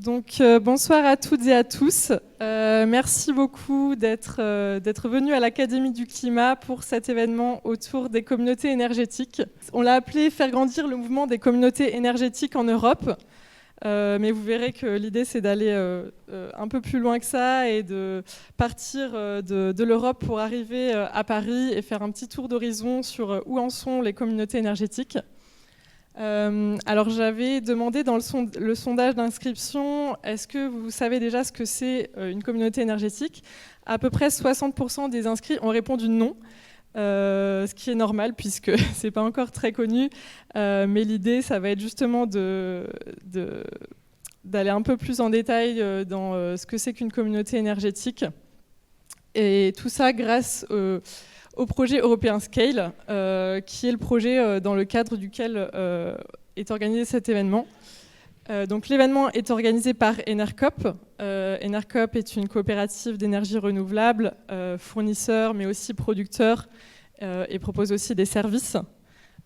Bonsoir à toutes et à tous. Merci beaucoup d'être venus à l'Académie du climat pour cet événement autour des communautés énergétiques. On l'a appelé « Faire grandir le mouvement des communautés énergétiques en Europe ». Mais vous verrez que l'idée, c'est d'aller un peu plus loin que ça et de partir de l'Europe pour arriver à Paris et faire un petit tour d'horizon sur où en sont les communautés énergétiques. Alors j'avais demandé dans le sondage d'inscription, est-ce que vous savez déjà ce que c'est une communauté énergétique ? À peu près 60% des inscrits ont répondu non, ce qui est normal puisque c'est pas encore très connu, mais l'idée ça va être justement d'aller un peu plus en détail dans ce que c'est qu'une communauté énergétique, et tout ça grâce au projet européen Scale, qui est le projet dans le cadre duquel est organisé cet événement. Donc l'événement est organisé par Enercop. Enercop est une coopérative d'énergie renouvelable, fournisseur mais aussi producteur, et propose aussi des services.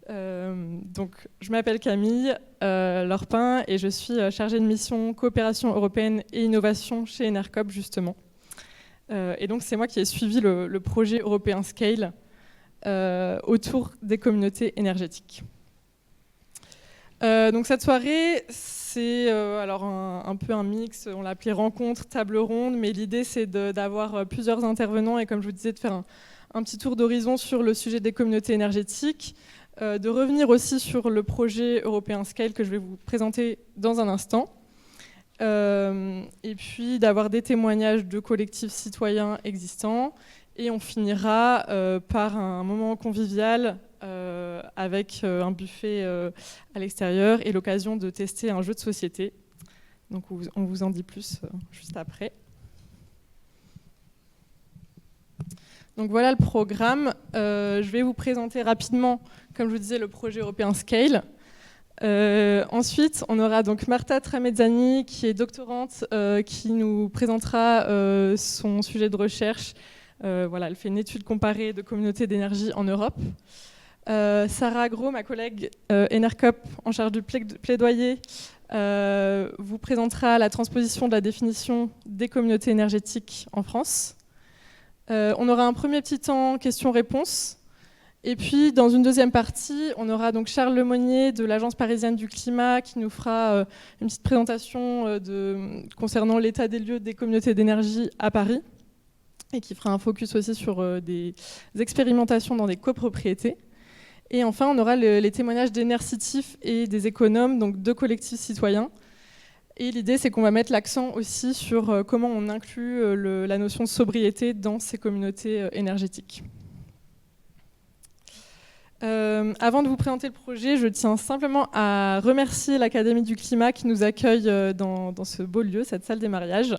Donc je m'appelle Camille Lorpin et je suis chargée de mission coopération européenne et innovation chez Enercop justement. Et donc c'est moi qui ai suivi le projet européen Scale autour des communautés énergétiques. Donc cette soirée, c'est alors un peu un mix, on l'a appelé rencontre, table ronde, mais l'idée c'est d'avoir plusieurs intervenants et comme je vous disais de faire un petit tour d'horizon sur le sujet des communautés énergétiques, de revenir aussi sur le projet européen Scale que je vais vous présenter dans un instant. Et puis d'avoir des témoignages de collectifs citoyens existants, et on finira par un moment convivial avec un buffet à l'extérieur et l'occasion de tester un jeu de société. Donc on vous en dit plus juste après. Donc voilà le programme. Je vais vous présenter rapidement, comme je vous disais, le projet européen Scale. Ensuite, on aura donc Marta Tramezzani, qui est doctorante, qui nous présentera son sujet de recherche. Voilà, elle fait une étude comparée de communautés d'énergie en Europe. Sarah Gros, ma collègue Enercop, en charge du plaidoyer, vous présentera la transposition de la définition des communautés énergétiques en France. On aura un premier petit temps questions-réponses. Et puis, dans une deuxième partie, on aura donc Charles Lemonnier de l'Agence parisienne du climat qui nous fera une petite présentation concernant l'état des lieux des communautés d'énergie à Paris et qui fera un focus aussi sur des expérimentations dans des copropriétés. Et enfin, on aura les témoignages d'Enercitif et des économes, donc deux collectifs citoyens. Et l'idée, c'est qu'on va mettre l'accent aussi sur comment on inclut la notion de sobriété dans ces communautés énergétiques. Avant de vous présenter le projet, je tiens simplement à remercier l'Académie du climat qui nous accueille dans ce beau lieu, cette salle des mariages.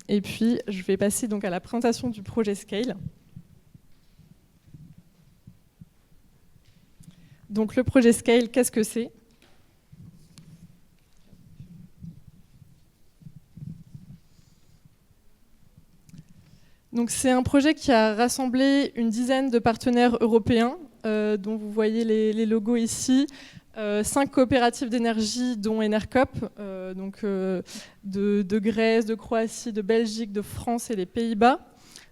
Et puis, je vais passer donc à la présentation du projet Scale. Donc, le projet Scale, qu'est-ce que c'est ? Donc, c'est un projet qui a rassemblé une dizaine de partenaires européens, dont vous voyez les logos ici, 5 coopératives d'énergie, dont Enercop, de Grèce, de Croatie, de Belgique, de France et des Pays-Bas,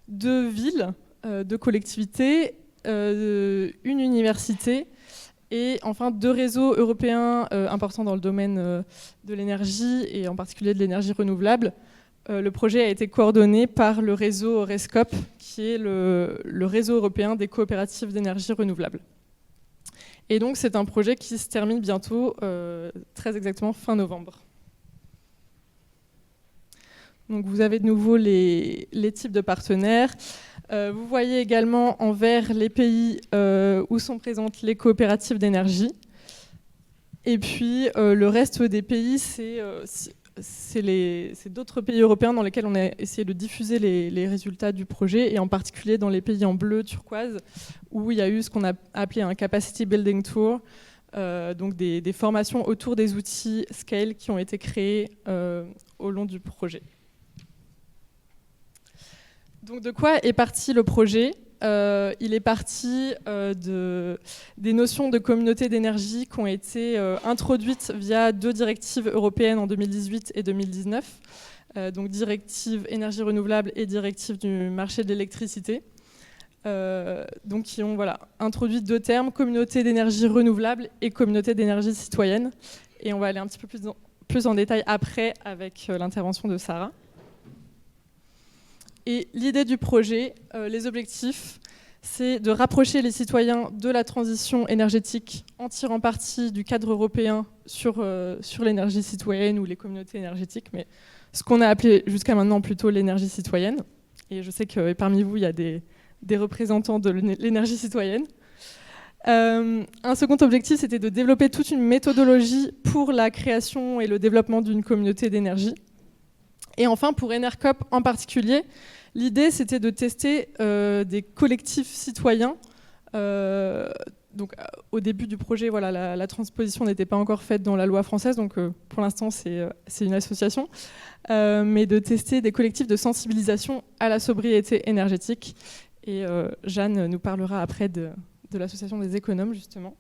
2 villes, 2 collectivités, une université, et enfin 2 réseaux européens importants dans le domaine de l'énergie, et en particulier de l'énergie renouvelable. Le projet a été coordonné par le réseau RESCOP, qui est le réseau européen des coopératives d'énergie renouvelable. Et donc c'est un projet qui se termine bientôt, très exactement fin novembre. Donc vous avez de nouveau les types de partenaires. Vous voyez également en vert les pays où sont présentes les coopératives d'énergie. Et puis le reste des pays, c'est d'autres pays européens dans lesquels on a essayé de diffuser les résultats du projet, et en particulier dans les pays en bleu turquoise, où il y a eu ce qu'on a appelé un Capacity Building Tour, donc des formations autour des outils Scale qui ont été créés au long du projet. Donc de quoi est parti le projet ? il est parti des notions de communauté d'énergie qui ont été introduites via 2 directives européennes en 2018 et 2019, donc directive énergie renouvelable et directive du marché de l'électricité, donc qui ont introduit 2 termes, communauté d'énergie renouvelable et communauté d'énergie citoyenne. Et on va aller un petit peu plus en détail après avec l'intervention de Sarah. Et l'idée du projet, les objectifs, c'est de rapprocher les citoyens de la transition énergétique en tirant parti du cadre européen sur l'énergie citoyenne ou les communautés énergétiques, mais ce qu'on a appelé jusqu'à maintenant plutôt l'énergie citoyenne. Et je sais que parmi vous, il y a des représentants de l'énergie citoyenne. Un second objectif, c'était de développer toute une méthodologie pour la création et le développement d'une communauté d'énergie. Et enfin, pour Enercop en particulier, l'idée, c'était de tester des collectifs citoyens. Donc, au début du projet, la transposition n'était pas encore faite dans la loi française, donc pour l'instant, c'est une association, mais de tester des collectifs de sensibilisation à la sobriété énergétique. Et Jeanne nous parlera après de l'association des économes, justement,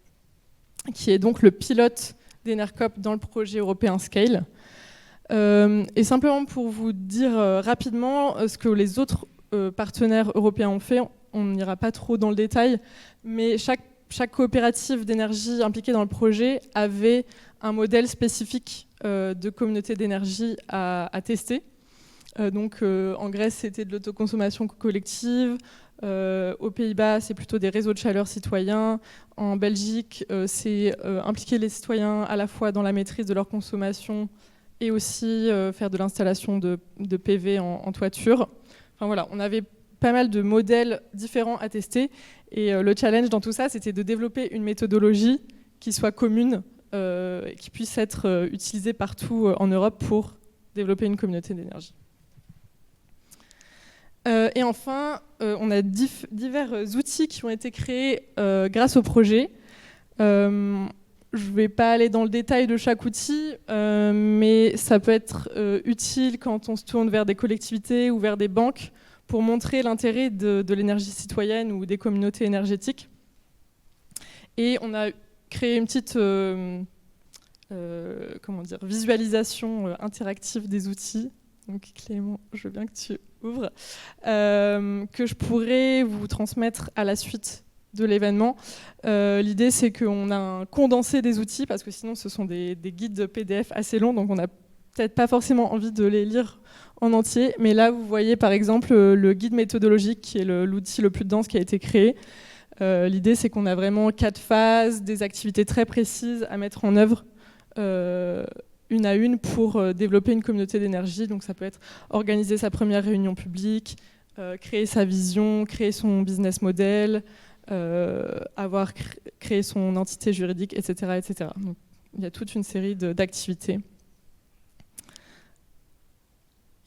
qui est donc le pilote d'Enercop dans le projet européen Scale. Et simplement pour vous dire rapidement ce que les autres partenaires européens ont fait, on n'ira pas trop dans le détail, mais chaque coopérative d'énergie impliquée dans le projet avait un modèle spécifique de communauté d'énergie à tester. Donc en Grèce, c'était de l'autoconsommation collective. Aux Pays-Bas, c'est plutôt des réseaux de chaleur citoyens. En Belgique, c'est impliquer les citoyens à la fois dans la maîtrise de leur consommation et aussi faire de l'installation de PV en toiture. Enfin, voilà, on avait pas mal de modèles différents à tester. Et le challenge dans tout ça, c'était de développer une méthodologie qui soit commune, qui puisse être utilisée partout en Europe pour développer une communauté d'énergie. Et enfin, on a divers outils qui ont été créés grâce au projet. Je ne vais pas aller dans le détail de chaque outil, mais ça peut être utile quand on se tourne vers des collectivités ou vers des banques pour montrer l'intérêt de l'énergie citoyenne ou des communautés énergétiques. Et on a créé une petite visualisation interactive des outils. Donc Clément, je veux bien que tu ouvres, que je pourrais vous transmettre à la suite de l'événement. L'idée, c'est qu'on a un condensé des outils, parce que sinon, ce sont des guides PDF assez longs, donc on n'a peut-être pas forcément envie de les lire en entier. Mais là, vous voyez par exemple le guide méthodologique, qui est l'outil le plus dense qui a été créé. L'idée, c'est qu'on a vraiment 4 phases, des activités très précises à mettre en œuvre, une à une, pour développer une communauté d'énergie. Donc ça peut être organiser sa première réunion publique, créer sa vision, créer son business model, avoir créé son entité juridique, etc. etc. Donc, il y a toute une série d'activités.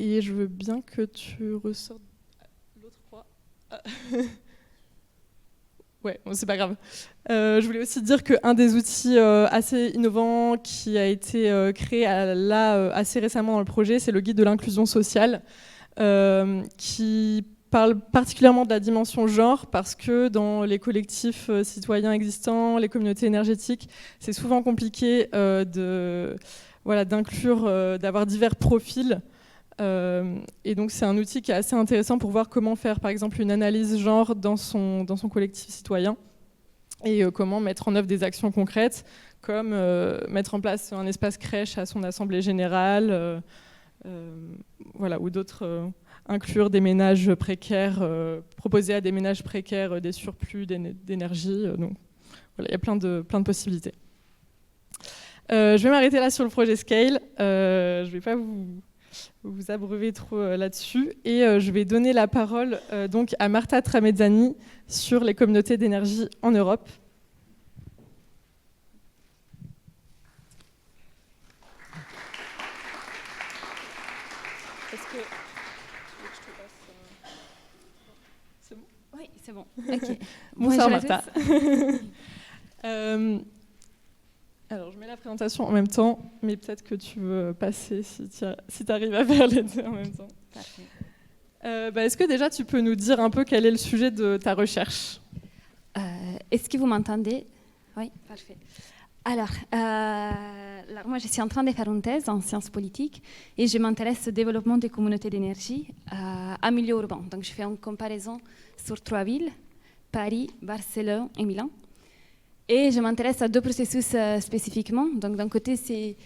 Et je veux bien que tu ressortes l'autre croix. Ouais, bon, c'est pas grave. Je voulais aussi dire qu'un des outils assez innovants qui a été créé assez récemment dans le projet, c'est le guide de l'inclusion sociale, qui parle particulièrement de la dimension genre, parce que dans les collectifs citoyens existants, les communautés énergétiques, c'est souvent compliqué d'inclure, d'avoir divers profils. Et donc c'est un outil qui est assez intéressant pour voir comment faire par exemple une analyse genre dans son collectif citoyen et comment mettre en œuvre des actions concrètes comme mettre en place un espace crèche à son assemblée générale, ou d'autres, inclure des ménages précaires, proposer à des ménages précaires des surplus d'énergie. Donc voilà, il y a plein de possibilités. Je vais m'arrêter là sur le projet Scale. Je ne vais pas vous abreuver trop là-dessus, et je vais donner la parole donc à Marta Tramezzani sur les communautés d'énergie en Europe. Est-ce que je te passe C'est bon ? Oui, c'est bon. Okay. Bonsoir Marta. Alors, je mets la présentation en même temps, mais peut-être que tu veux passer si tu arrives à faire les deux en même temps. Parfait. Est-ce que déjà tu peux nous dire un peu quel est le sujet de ta recherche? Est-ce que vous m'entendez? Oui, parfait. Alors, moi, je suis en train de faire une thèse en sciences politiques et je m'intéresse au développement des communautés d'énergie en milieu urbain. Donc, je fais une comparaison sur 3 villes, Paris, Barcelone et Milan. Et je m'intéresse à 2 processus spécifiquement. Donc, d'un côté, c'est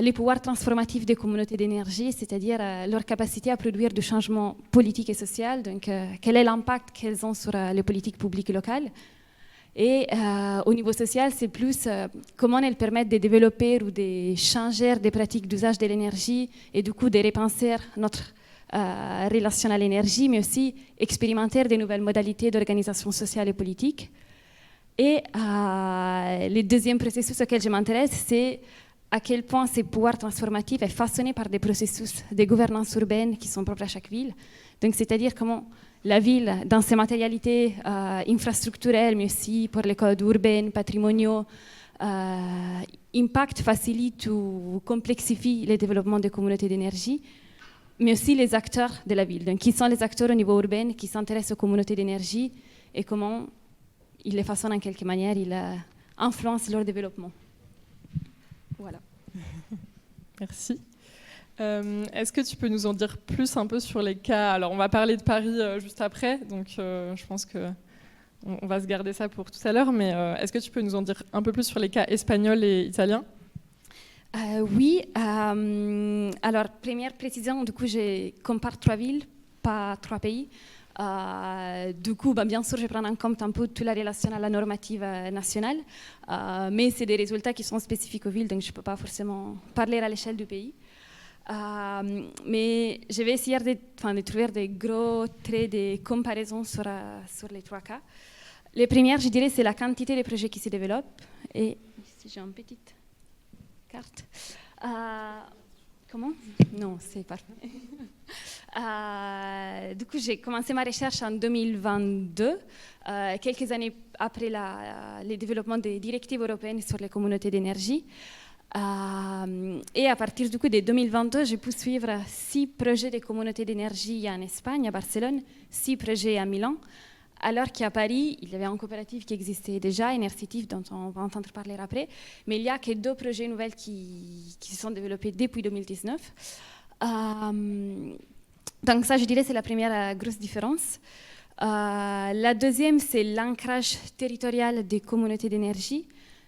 les pouvoirs transformatifs des communautés d'énergie, c'est-à-dire leur capacité à produire du changement politique et social. Donc, quel est l'impact qu'elles ont sur les politiques publiques locales? Et au niveau social, c'est plus comment elles permettent de développer ou de changer des pratiques d'usage de l'énergie et du coup de repenser notre relation à l'énergie, mais aussi expérimenter de nouvelles modalités d'organisation sociale et politique. Et le deuxième processus auquel je m'intéresse, c'est à quel point ces pouvoirs transformatifs sont façonnés par des processus de gouvernance urbaine qui sont propres à chaque ville. Donc, c'est-à-dire comment la ville, dans ses matérialités infrastructurelles, mais aussi pour les codes urbains, patrimoniaux, impacte, facilite ou complexifie le développement des communautés d'énergie, mais aussi les acteurs de la ville. Donc, qui sont les acteurs au niveau urbain qui s'intéressent aux communautés d'énergie et comment ils les façonnent en quelque manière, ils influencent leur développement. Voilà. Merci. Est-ce que tu peux nous en dire plus un peu sur les cas? Alors, on va parler de Paris juste après, donc je pense qu'on va se garder ça pour tout à l'heure, mais est-ce que tu peux nous en dire un peu plus sur les cas espagnols et italiens? Oui. Alors, première précision, du coup, je compare 3 villes, pas 3 pays. Du coup, bien sûr, je prends en compte un peu toute la relation à la normative nationale, mais c'est des résultats qui sont spécifiques aux villes, donc je ne peux pas forcément parler à l'échelle du pays. Mais je vais essayer de trouver des gros traits de comparaison sur les 3 cas. Les premières, je dirais, c'est la quantité de projets qui se développent. Et ici, j'ai une petite carte. Comment? Non, c'est parfait. Du coup, j'ai commencé ma recherche en 2022, quelques années après le développement des directives européennes sur les communautés d'énergie. Et à partir du coup de 2022, j'ai pu suivre 6 projets de communautés d'énergie en Espagne, à Barcelone, 6 projets à Milan, alors qu'à Paris, il y avait une coopérative qui existait déjà, Enercitif, dont on va entendre parler après, mais il n'y a que 2 projets nouveaux qui se sont développés depuis 2019. Donc ça, je dirais, c'est la première grosse différence. La deuxième, c'est l'ancrage territorial des communautés d'énergie.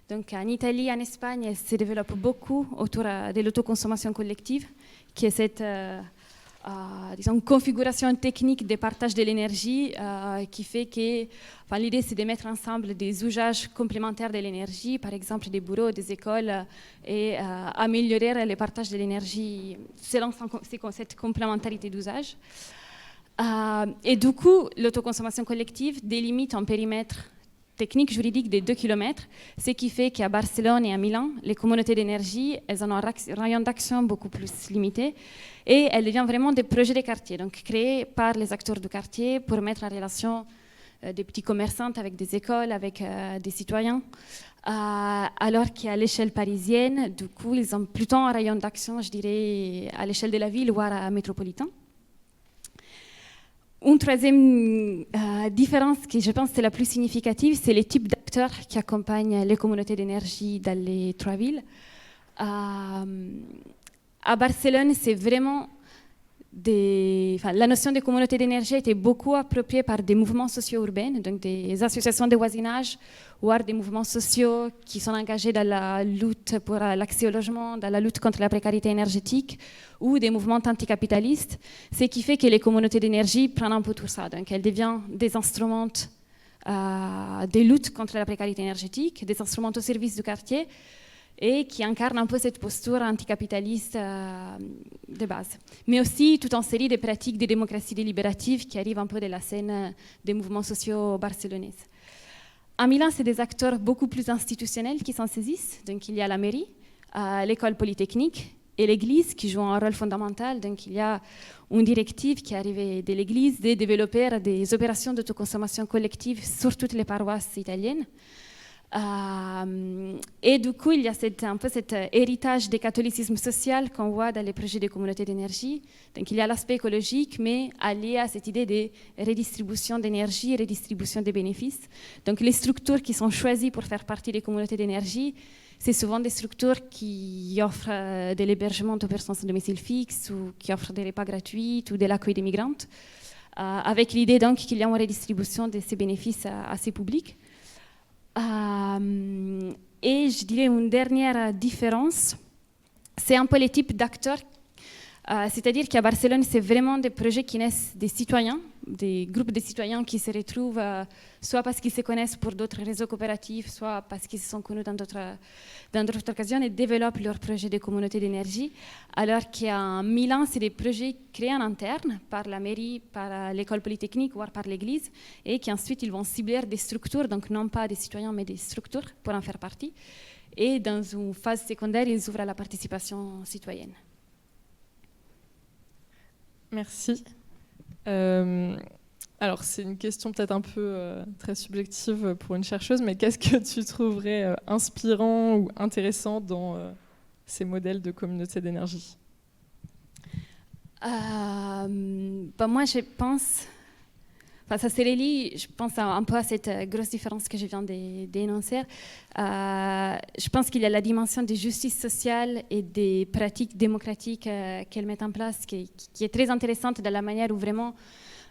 Donc en Italie, en Espagne, elle se développe beaucoup autour de l'autoconsommation collective, qui est cette configuration technique de partage de l'énergie qui fait que l'idée, c'est de mettre ensemble des usages complémentaires de l'énergie, par exemple des bureaux, des écoles, et améliorer le partage de l'énergie selon cette complémentarité d'usage. Et du coup, l'autoconsommation collective délimite un périmètre technique juridique de 2 km, ce qui fait qu'à Barcelone et à Milan, les communautés d'énergie, elles ont un rayon d'action beaucoup plus limité et elles deviennent vraiment des projets de quartier, donc créés par les acteurs du quartier pour mettre en relation des petits commerçants avec des écoles, avec des citoyens, alors qu'à l'échelle parisienne, du coup, ils ont plutôt un rayon d'action, je dirais, à l'échelle de la ville, voire métropolitain. Une troisième différence qui, je pense, est la plus significative, c'est les types d'acteurs qui accompagnent les communautés d'énergie dans les 3 villes. À Barcelone, c'est vraiment la notion de communauté d'énergie a été beaucoup appropriée par des mouvements sociaux urbains, donc des associations de voisinage, voire des mouvements sociaux qui sont engagés dans la lutte pour l'accès au logement, dans la lutte contre la précarité énergétique, ou des mouvements anticapitalistes, ce qui fait que les communautés d'énergie prennent un peu tout ça. Donc elles deviennent des instruments de lutte contre la précarité énergétique, des instruments au service du quartier, et qui incarne un peu cette posture anticapitaliste de base. Mais aussi toute une série de pratiques de démocratie délibérative qui arrivent un peu de la scène des mouvements sociaux barcelonais. À Milan, c'est des acteurs beaucoup plus institutionnels qui s'en saisissent. Donc il y a la mairie, l'école polytechnique et l'église qui jouent un rôle fondamental. Donc il y a une directive qui est arrivée de l'église de développer des opérations d'autoconsommation collective sur toutes les paroisses italiennes. Et du coup, il y a un peu cet héritage des catholicisme social qu'on voit dans les projets des communautés d'énergie. Donc il y a l'aspect écologique, mais allié à cette idée de redistribution d'énergie, redistribution des bénéfices. Donc les structures qui sont choisies pour faire partie des communautés d'énergie, c'est souvent des structures qui offrent de l'hébergement aux personnes sans domicile fixe ou qui offrent des repas gratuits ou de l'accueil des migrantes, avec l'idée donc qu'il y a une redistribution de ces bénéfices à ces publics. Et je dirais une dernière différence, c'est un peu les types d'acteurs. C'est-à-dire qu'à Barcelone, c'est vraiment des projets qui naissent des citoyens, des groupes de citoyens qui se retrouvent soit parce qu'ils se connaissent pour d'autres réseaux coopératifs, soit parce qu'ils se sont connus dans d'autres occasions et développent leurs projets de communauté d'énergie. Alors qu'à Milan, c'est des projets créés en interne par la mairie, par l'école polytechnique, voire par l'église, et qui ensuite ils vont cibler des structures, donc non pas des citoyens, mais des structures pour en faire partie. Et dans une phase secondaire, ils ouvrent à la participation citoyenne. Merci. Alors, c'est une question peut-être un peu très subjective pour une chercheuse, mais qu'est-ce que tu trouverais inspirant ou intéressant dans ces modèles de communauté d'énergie ? Moi, je pense... ça se relie, je pense, un peu à cette grosse différence que je viens d'énoncer. Je pense qu'il y a la dimension de justice sociale et des pratiques démocratiques qu'elle met en place, qui est très intéressante dans la manière où vraiment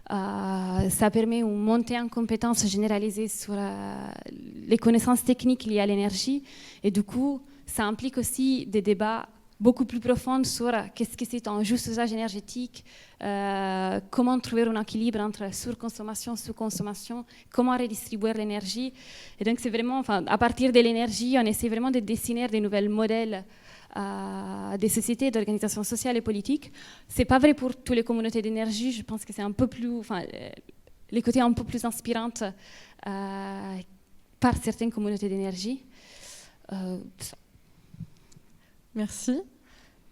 ça permet une montée en compétences généralisée sur les connaissances techniques liées à l'énergie. Et du coup, ça implique aussi des débats beaucoup plus profonde sur qu'est-ce que c'est un juste usage énergétique, comment trouver un équilibre entre surconsommation, sous-consommation, comment redistribuer l'énergie. Et donc, c'est vraiment, à partir de l'énergie, on essaie vraiment de dessiner des nouveaux modèles des sociétés, d'organisations sociales et politiques. Ce n'est pas vrai pour toutes les communautés d'énergie. Je pense que c'est un peu plus, les côtés un peu plus inspirants par certaines communautés d'énergie. Merci.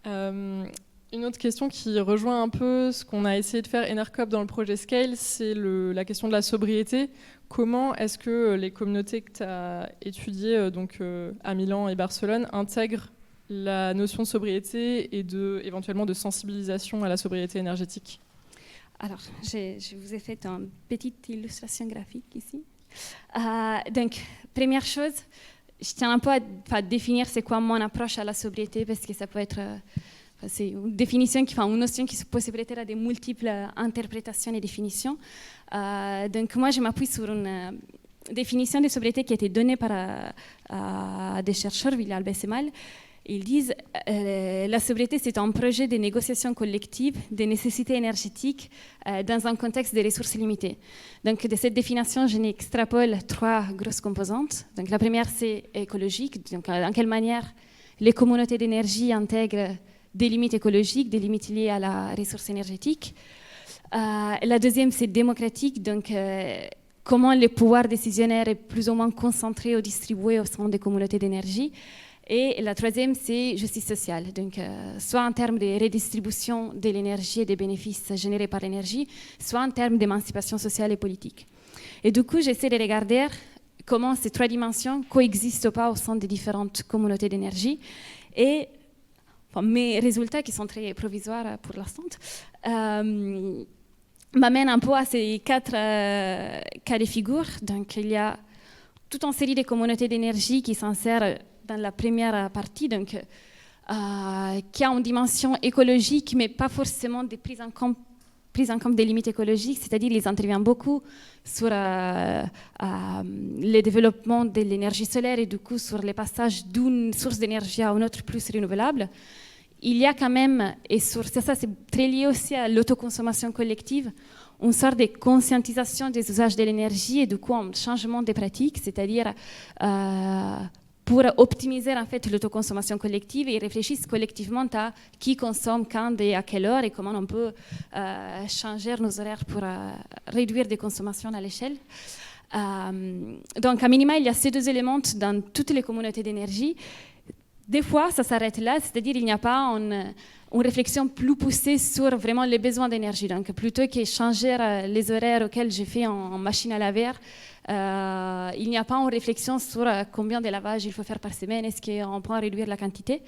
Une autre question qui rejoint un peu ce qu'on a essayé de faire Enercop dans le projet Scale, c'est la question de la sobriété. Comment est-ce que les communautés que tu as étudiées à Milan et Barcelone intègrent la notion de sobriété et éventuellement de sensibilisation à la sobriété énergétique ? Alors, je vous ai fait une petite illustration graphique ici. Donc, première chose, je tiens un peu à définir c'est quoi mon approche à la sobriété, parce que ça peut être c'est une définition une notion qui peut se prêter à des multiples interprétations et définitions. Donc moi je m'appuie sur une définition de sobriété qui a été donnée par des chercheurs, Villar Bessemal. Ils disent la sobriété, c'est un projet de négociation collective des nécessités énergétiques dans un contexte de ressources limitées. Donc, de cette définition, je n'extrapole 3 grosses composantes. Donc, la première, c'est écologique. Donc, en quelle manière les communautés d'énergie intègrent des limites écologiques, des limites liées à la ressource énergétique. La deuxième, c'est démocratique. Donc, comment le pouvoir décisionnaire est plus ou moins concentré ou distribué au sein des communautés d'énergie. Et la troisième, c'est justice sociale, donc soit en termes de redistribution de l'énergie et des bénéfices générés par l'énergie, soit en termes d'émancipation sociale et politique. Et du coup, j'essaie de regarder comment ces 3 dimensions coexistent ou pas au sein des différentes communautés d'énergie. Et mes résultats, qui sont très provisoires pour l'instant, m'amènent un peu à ces 4 cas de figure. Donc, il y a toute une série de communautés d'énergie qui s'insèrent dans la première partie, donc, qui a une dimension écologique, mais pas forcément de prise en compte des limites écologiques, c'est-à-dire qu'ils interviennent beaucoup sur le développement de l'énergie solaire et du coup sur le passage d'une source d'énergie à une autre plus renouvelable. Il y a quand même, et sur ça c'est très lié aussi à l'autoconsommation collective, une sorte de conscientisation des usages de l'énergie et du coup un changement des pratiques, c'est-à-dire pour optimiser en fait l'autoconsommation collective, et ils réfléchissent collectivement à qui consomme quand et à quelle heure et comment on peut changer nos horaires pour réduire des consommations à l'échelle. Donc à minima, il y a ces 2 éléments dans toutes les communautés d'énergie. Des fois, ça s'arrête là, c'est-à-dire qu'il n'y a pas une réflexion plus poussée sur vraiment les besoins d'énergie. Donc plutôt que changer les horaires auxquels je fais en machine à laver, il n'y a pas une réflexion sur combien de lavage il faut faire par semaine, est-ce qu'on peut en réduire la quantité.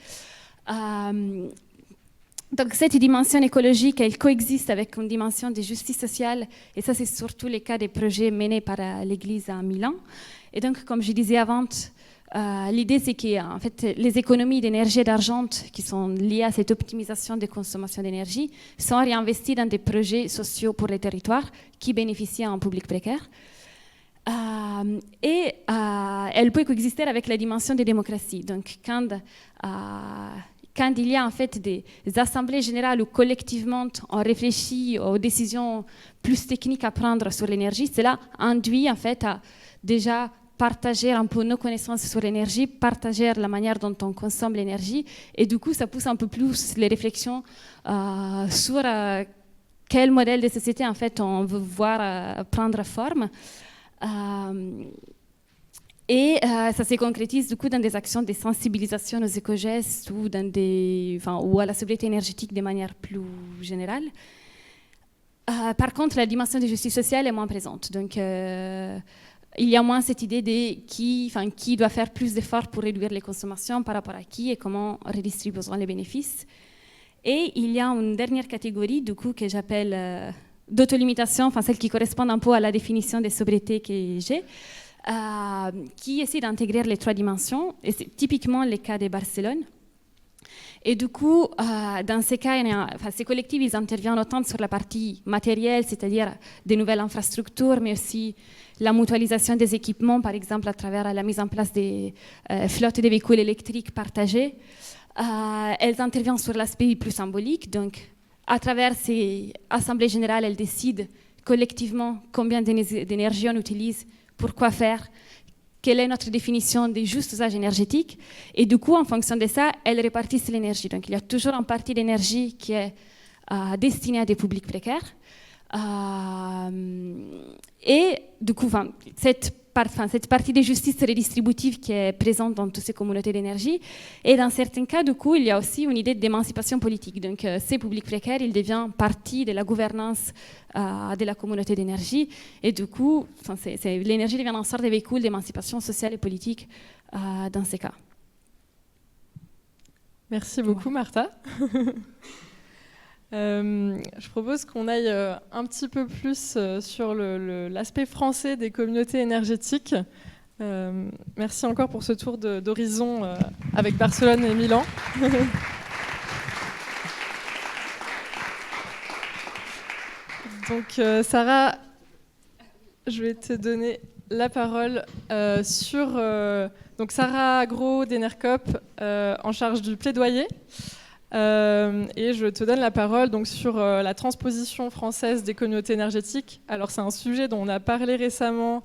Donc cette dimension écologique, elle coexiste avec une dimension de justice sociale, et ça c'est surtout le cas des projets menés par l'Église à Milan. Et donc, comme je disais avant, l'idée c'est que en fait, les économies d'énergie et d'argent qui sont liées à cette optimisation de consommation d'énergie sont réinvesties dans des projets sociaux pour les territoires qui bénéficient à un public précaire. Et elle peut coexister avec la dimension des démocraties. Donc, quand il y a en fait des assemblées générales où collectivement on réfléchit aux décisions plus techniques à prendre sur l'énergie, cela induit en fait à déjà partager un peu nos connaissances sur l'énergie, partager la manière dont on consomme l'énergie, et du coup ça pousse un peu plus les réflexions sur quel modèle de société en fait on veut voir prendre forme. Et ça se concrétise du coup dans des actions de sensibilisation aux éco-gestes ou, ou à la sobriété énergétique de manière plus générale. Par contre, la dimension de justice sociale est moins présente. Donc, il y a moins cette idée de qui doit faire plus d'efforts pour réduire les consommations par rapport à qui et comment redistribuer les bénéfices. Et il y a une dernière catégorie du coup que j'appelle d'autolimitation, enfin celle qui correspond un peu à la définition de sobriété que j'ai. Qui essaie d'intégrer les trois dimensions, et c'est typiquement le cas de Barcelone. Et du coup, dans ces cas, ces collectifs ils interviennent autant sur la partie matérielle, c'est-à-dire des nouvelles infrastructures, mais aussi la mutualisation des équipements, par exemple à travers la mise en place des flottes de véhicules électriques partagés. Elles interviennent sur l'aspect plus symbolique, donc à travers ces assemblées générales, elles décident collectivement combien d'énergie on utilise, pourquoi faire, quelle est notre définition des justes usages énergétiques, et du coup, en fonction de ça, elles répartissent l'énergie. Donc, il y a toujours une partie d'énergie qui est destinée à des publics précaires. Et du coup, cette partie de justice redistributive qui est présente dans toutes ces communautés d'énergie. Et dans certains cas, du coup, il y a aussi une idée d'émancipation politique. Donc, ces publics précaires, ils deviennent partie de la gouvernance de la communauté d'énergie. Et du coup, l'énergie devient une sorte de véhicule d'émancipation sociale et politique dans ces cas. Merci beaucoup, Martha. Je propose qu'on aille un petit peu plus sur l'aspect français des communautés énergétiques. Merci encore pour ce tour d'horizon avec Barcelone et Milan. Donc Sarah, je vais te donner la parole sur donc Sarah Gros d'Enercop en charge du plaidoyer. Et je te donne la parole donc, sur la transposition française des communautés énergétiques. Alors c'est un sujet dont on a parlé récemment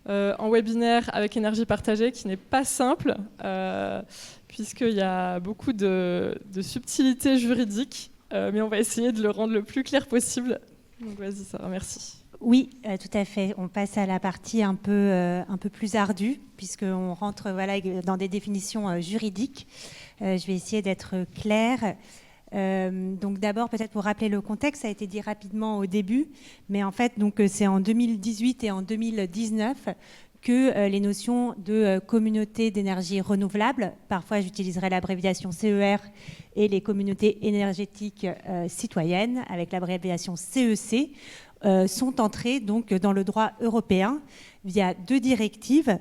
en webinaire avec Énergie Partagée, qui n'est pas simple, puisqu'il y a beaucoup de subtilités juridiques, mais on va essayer de le rendre le plus clair possible. Donc vas-y Sarah, merci. Oui, tout à fait. On passe à la partie un peu plus ardue, puisqu'on rentre dans des définitions juridiques. Je vais essayer d'être claire. Donc d'abord, peut-être pour rappeler le contexte, ça a été dit rapidement au début, mais en fait, c'est en 2018 et en 2019 que les notions de communauté d'énergie renouvelable, parfois j'utiliserai l'abréviation CER, et les communautés énergétiques citoyennes, avec l'abréviation CEC, sont entrées donc dans le droit européen via deux directives.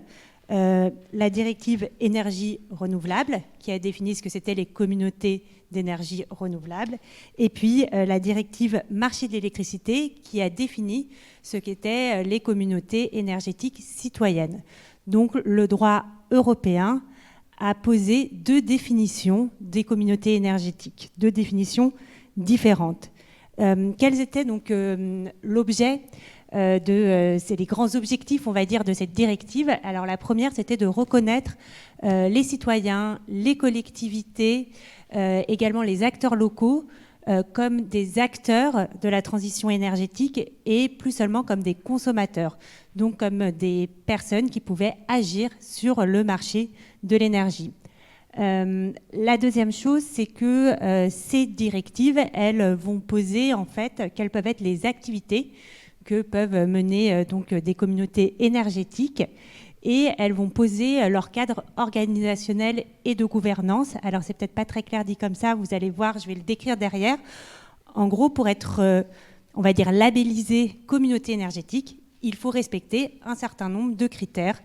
La directive énergie renouvelable, qui a défini ce que c'était les communautés d'énergie renouvelable, et puis la directive marché de l'électricité, qui a défini ce qu'étaient les communautés énergétiques citoyennes. Donc le droit européen a posé deux définitions des communautés énergétiques, deux définitions différentes. Quels étaient donc l'objet c'est les grands objectifs, on va dire, de cette directive. Alors la première, c'était de reconnaître les citoyens, les collectivités, également les acteurs locaux comme des acteurs de la transition énergétique et plus seulement comme des consommateurs, donc comme des personnes qui pouvaient agir sur le marché de l'énergie. La deuxième chose, c'est que ces directives, elles vont poser en fait quelles peuvent être les activités que peuvent mener donc des communautés énergétiques. Et elles vont poser leur cadre organisationnel et de gouvernance. Alors, c'est peut-être pas très clair dit comme ça, vous allez voir, je vais le décrire derrière. En gros, pour être, on va dire, labellisé communauté énergétique, il faut respecter un certain nombre de critères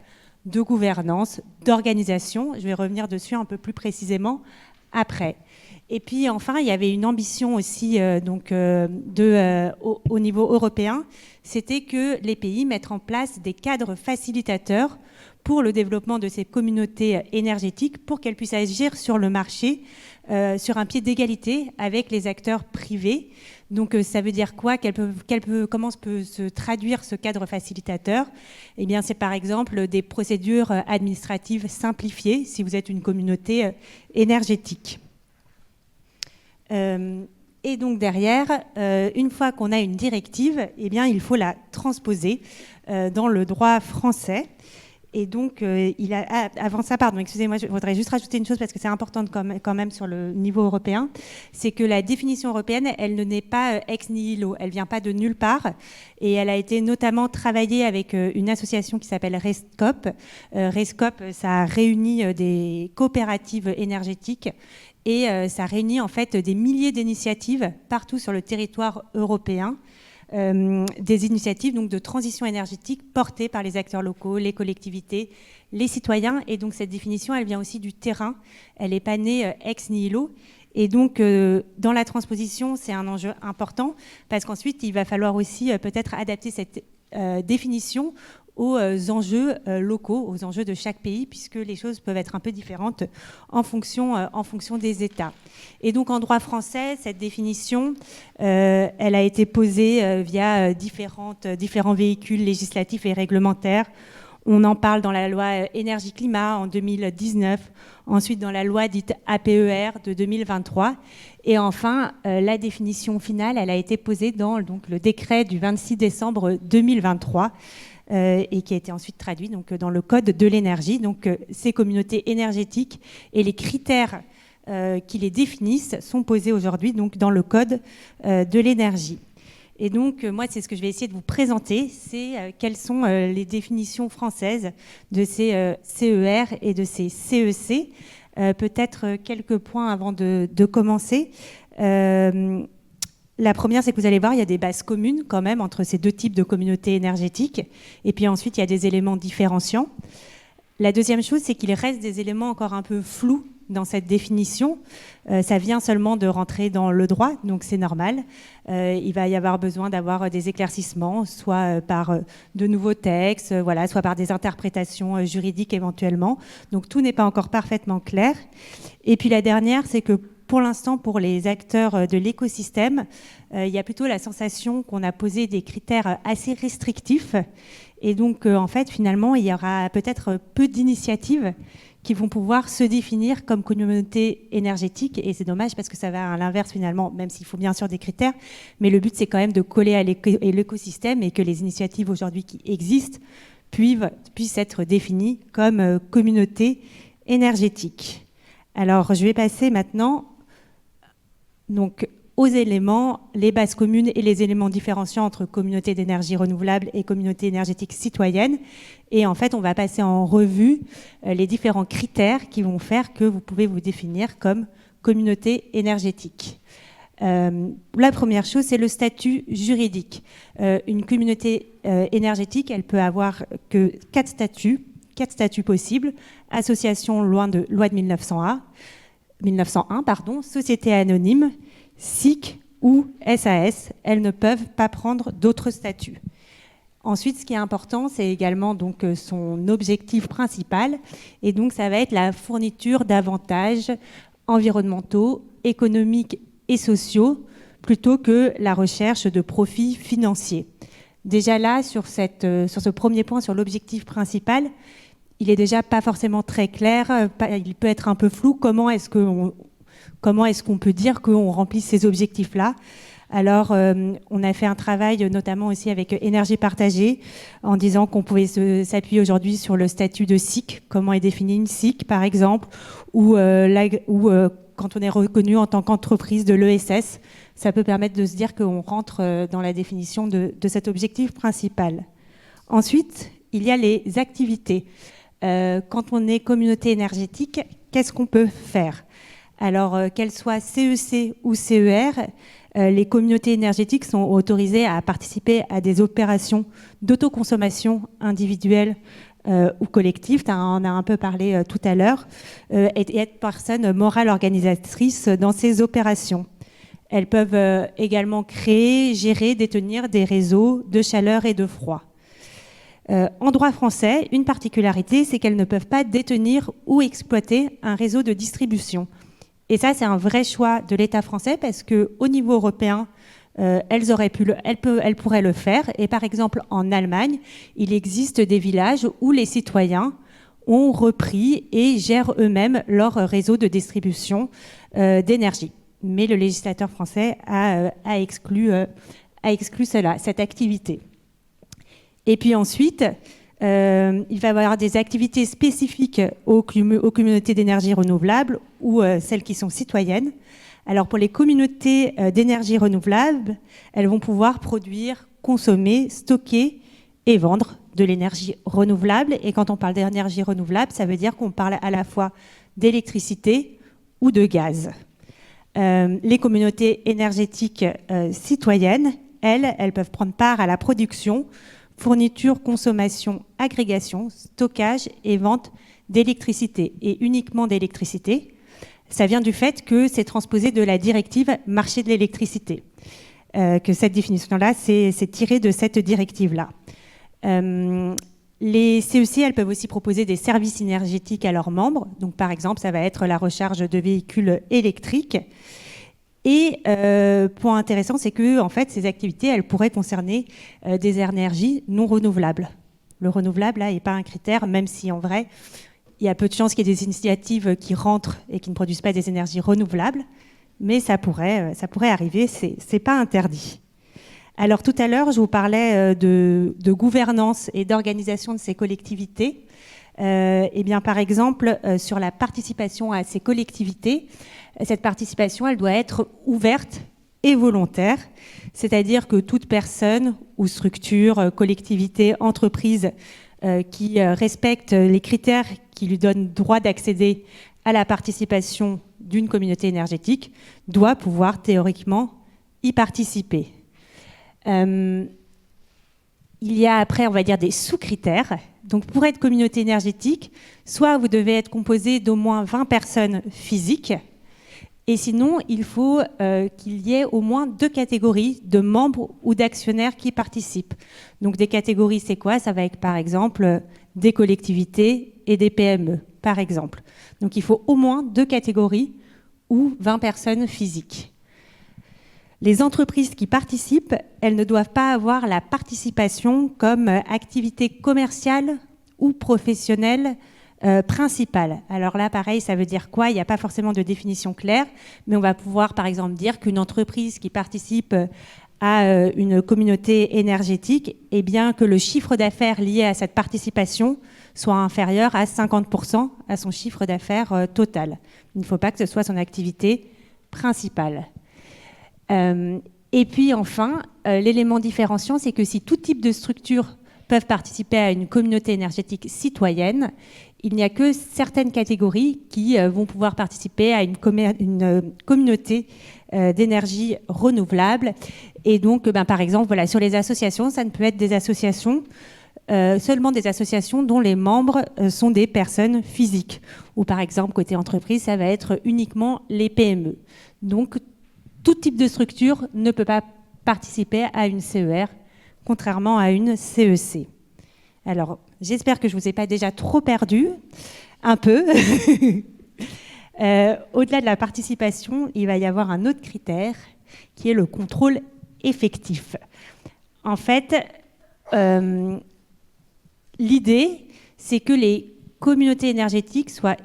de gouvernance, d'organisation. Je vais revenir dessus un peu plus précisément après. Et puis, enfin, il y avait une ambition aussi au niveau européen, c'était que les pays mettent en place des cadres facilitateurs pour le développement de ces communautés énergétiques pour qu'elles puissent agir sur le marché sur un pied d'égalité avec les acteurs privés. Donc ça veut dire quoi? Comment peut se traduire ce cadre facilitateur? Eh bien, c'est par exemple des procédures administratives simplifiées si vous êtes une communauté énergétique. Et donc derrière, une fois qu'on a une directive, eh bien, il faut la transposer dans le droit français. Et donc, avant ça, pardon, excusez-moi, je voudrais juste rajouter une chose parce que c'est important quand même sur le niveau européen, c'est que la définition européenne, elle ne naît pas ex nihilo, elle ne vient pas de nulle part, et elle a été notamment travaillée avec une association qui s'appelle RESCOP. RESCOP, ça réunit des coopératives énergétiques et ça réunit en fait des milliers d'initiatives partout sur le territoire européen. Des initiatives donc, de transition énergétique portées par les acteurs locaux, les collectivités, les citoyens. Et donc cette définition, elle vient aussi du terrain. Elle n'est pas née ex nihilo. Et donc dans la transposition, c'est un enjeu important parce qu'ensuite, il va falloir aussi peut-être adapter cette définition aux enjeux locaux, aux enjeux de chaque pays, puisque les choses peuvent être un peu différentes en fonction des États. Et donc en droit français, cette définition, elle a été posée via différents véhicules législatifs et réglementaires. On en parle dans la loi énergie-climat en 2019, ensuite dans la loi dite APER de 2023, et enfin la définition finale, elle a été posée dans donc, le décret du 26 décembre 2023, et qui a été ensuite traduit donc, dans le Code de l'énergie. Donc ces communautés énergétiques et les critères qui les définissent sont posés aujourd'hui donc, dans le Code de l'énergie. Et donc moi, c'est ce que je vais essayer de vous présenter, c'est quelles sont les définitions françaises de ces CER et de ces CEC. Peut-être quelques points avant de commencer. La première, c'est que vous allez voir, il y a des bases communes quand même entre ces deux types de communautés énergétiques. Et puis ensuite, il y a des éléments différenciants. La deuxième chose, c'est qu'il reste des éléments encore un peu flous dans cette définition. Ça vient seulement de rentrer dans le droit, donc c'est normal. Il va y avoir besoin d'avoir des éclaircissements, soit par de nouveaux textes, voilà, soit par des interprétations juridiques éventuellement. Donc tout n'est pas encore parfaitement clair. Et puis la dernière, c'est que pour l'instant, pour les acteurs de l'écosystème, il y a plutôt la sensation qu'on a posé des critères assez restrictifs. Et donc, en fait, finalement, il y aura peut-être peu d'initiatives qui vont pouvoir se définir comme communauté énergétique. Et c'est dommage parce que ça va à l'inverse, finalement, même s'il faut bien sûr des critères. Mais le but, c'est quand même de coller à l'écosystème et que les initiatives aujourd'hui qui existent puissent être définies comme communauté énergétique. Alors, je vais passer maintenant donc, aux éléments, les bases communes et les éléments différenciants entre communauté d'énergie renouvelable et communauté énergétique citoyenne. Et en fait, on va passer en revue les différents critères qui vont faire que vous pouvez vous définir comme communauté énergétique. La première chose, c'est le statut juridique. Une communauté énergétique, elle peut avoir que quatre statuts possibles. Association loi de 1901, société anonyme, SIC ou SAS, elles ne peuvent pas prendre d'autres statuts. Ensuite, ce qui est important, c'est également donc son objectif principal, et donc ça va être la fourniture d'avantages environnementaux, économiques et sociaux, plutôt que la recherche de profits financiers. Déjà là, sur ce premier point, sur l'objectif principal, il est déjà pas forcément très clair, il peut être un peu flou. Comment est-ce qu'on peut dire qu'on remplit ces objectifs-là? Alors, on a fait un travail notamment aussi avec Énergie Partagée en disant qu'on pouvait s'appuyer aujourd'hui sur le statut de SIC, comment est définie une SIC par exemple, ou quand on est reconnu en tant qu'entreprise de l'ESS, ça peut permettre de se dire qu'on rentre dans la définition de cet objectif principal. Ensuite, il y a les activités. Quand on est communauté énergétique, qu'est-ce qu'on peut faire? Alors, qu'elles soient CEC ou CER, les communautés énergétiques sont autorisées à participer à des opérations d'autoconsommation individuelle ou collective, on a un peu parlé tout à l'heure, et être personne morale organisatrice dans ces opérations. Elles peuvent également créer, gérer, détenir des réseaux de chaleur et de froid. En droit français, une particularité, c'est qu'elles ne peuvent pas détenir ou exploiter un réseau de distribution. Et ça, c'est un vrai choix de l'État français parce qu'au niveau européen, elles pourraient le faire. Et par exemple, en Allemagne, il existe des villages où les citoyens ont repris et gèrent eux-mêmes leur réseau de distribution d'énergie. Mais le législateur français a exclu cela, cette activité. Et puis ensuite, il va y avoir des activités spécifiques aux communautés d'énergie renouvelable ou celles qui sont citoyennes. Alors pour les communautés d'énergie renouvelable, elles vont pouvoir produire, consommer, stocker et vendre de l'énergie renouvelable. Et quand on parle d'énergie renouvelable, ça veut dire qu'on parle à la fois d'électricité ou de gaz. Les communautés énergétiques citoyennes, elles peuvent prendre part à la production, fourniture, consommation, agrégation, stockage et vente d'électricité, et uniquement d'électricité. Ça vient du fait que c'est transposé de la directive marché de l'électricité, que cette définition-là, c'est tiré de cette directive-là. Les CEC, elles peuvent aussi proposer des services énergétiques à leurs membres. Donc, par exemple, ça va être la recharge de véhicules électriques. Et point intéressant, c'est que en fait, ces activités, elles pourraient concerner des énergies non renouvelables. Le renouvelable, là, n'est pas un critère, même si en vrai, il y a peu de chances qu'il y ait des initiatives qui rentrent et qui ne produisent pas des énergies renouvelables, mais ça pourrait arriver, c'est pas interdit. Alors tout à l'heure, je vous parlais de gouvernance et d'organisation de ces collectivités. Eh bien, par exemple, sur la participation à ces collectivités, cette participation, elle doit être ouverte et volontaire, c'est-à-dire que toute personne ou structure, collectivité, entreprise qui respecte les critères qui lui donnent droit d'accéder à la participation d'une communauté énergétique doit pouvoir théoriquement y participer. Il y a après, on va dire, des sous-critères. Donc pour être communauté énergétique, soit vous devez être composé d'au moins 20 personnes physiques, et sinon, il faut qu'il y ait au moins 2 catégories de membres ou d'actionnaires qui participent. Donc des catégories, c'est quoi? Ça va être par exemple des collectivités et des PME, par exemple. Donc il faut au moins 2 catégories ou 20 personnes physiques. Les entreprises qui participent, elles ne doivent pas avoir la participation comme activité commerciale ou professionnelle principale. Alors là, pareil, ça veut dire quoi? Il n'y a pas forcément de définition claire, mais on va pouvoir, par exemple, dire qu'une entreprise qui participe à une communauté énergétique, eh bien que le chiffre d'affaires lié à cette participation soit inférieur à 50% à son chiffre d'affaires total. Il ne faut pas que ce soit son activité principale. Et puis enfin, l'élément différenciant, c'est que si tout type de structures peuvent participer à une communauté énergétique citoyenne, il n'y a que certaines catégories qui vont pouvoir participer à une communauté d'énergie renouvelable. Et donc, par exemple, voilà, sur les associations, ça ne peut être des associations, seulement des associations dont les membres sont des personnes physiques. Ou par exemple, côté entreprise, ça va être uniquement les PME. Donc, tout type de structure ne peut pas participer à une CER, contrairement à une CEC. Alors, j'espère que je ne vous ai pas déjà trop perdu, un peu. Au-delà de la participation, il va y avoir un autre critère qui est le contrôle effectif. En fait, l'idée, c'est que les communautés énergétiques soient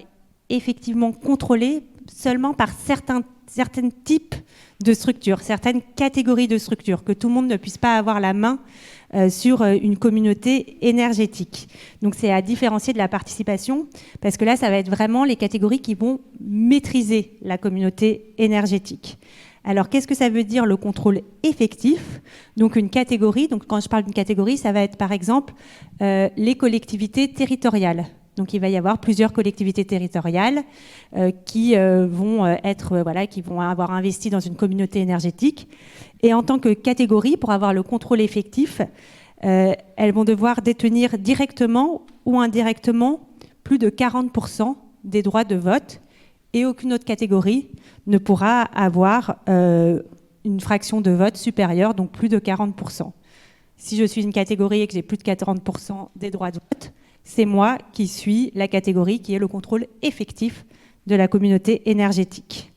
effectivement contrôlées seulement par certains certains types de structures, certaines catégories de structures, que tout le monde ne puisse pas avoir la main sur une communauté énergétique. Donc c'est à différencier de la participation, parce que là, ça va être vraiment les catégories qui vont maîtriser la communauté énergétique. Alors, qu'est-ce que ça veut dire le contrôle effectif? Donc, une catégorie, donc quand je parle d'une catégorie, ça va être par exemple les collectivités territoriales. Donc, il va y avoir plusieurs collectivités territoriales qui vont avoir investi dans une communauté énergétique. Et en tant que catégorie, pour avoir le contrôle effectif, elles vont devoir détenir directement ou indirectement plus de 40% des droits de vote. Et aucune autre catégorie ne pourra avoir une fraction de vote supérieure, donc plus de 40%. Si je suis une catégorie et que j'ai plus de 40% des droits de vote, c'est moi qui suis la catégorie qui est le contrôle effectif de la communauté énergétique.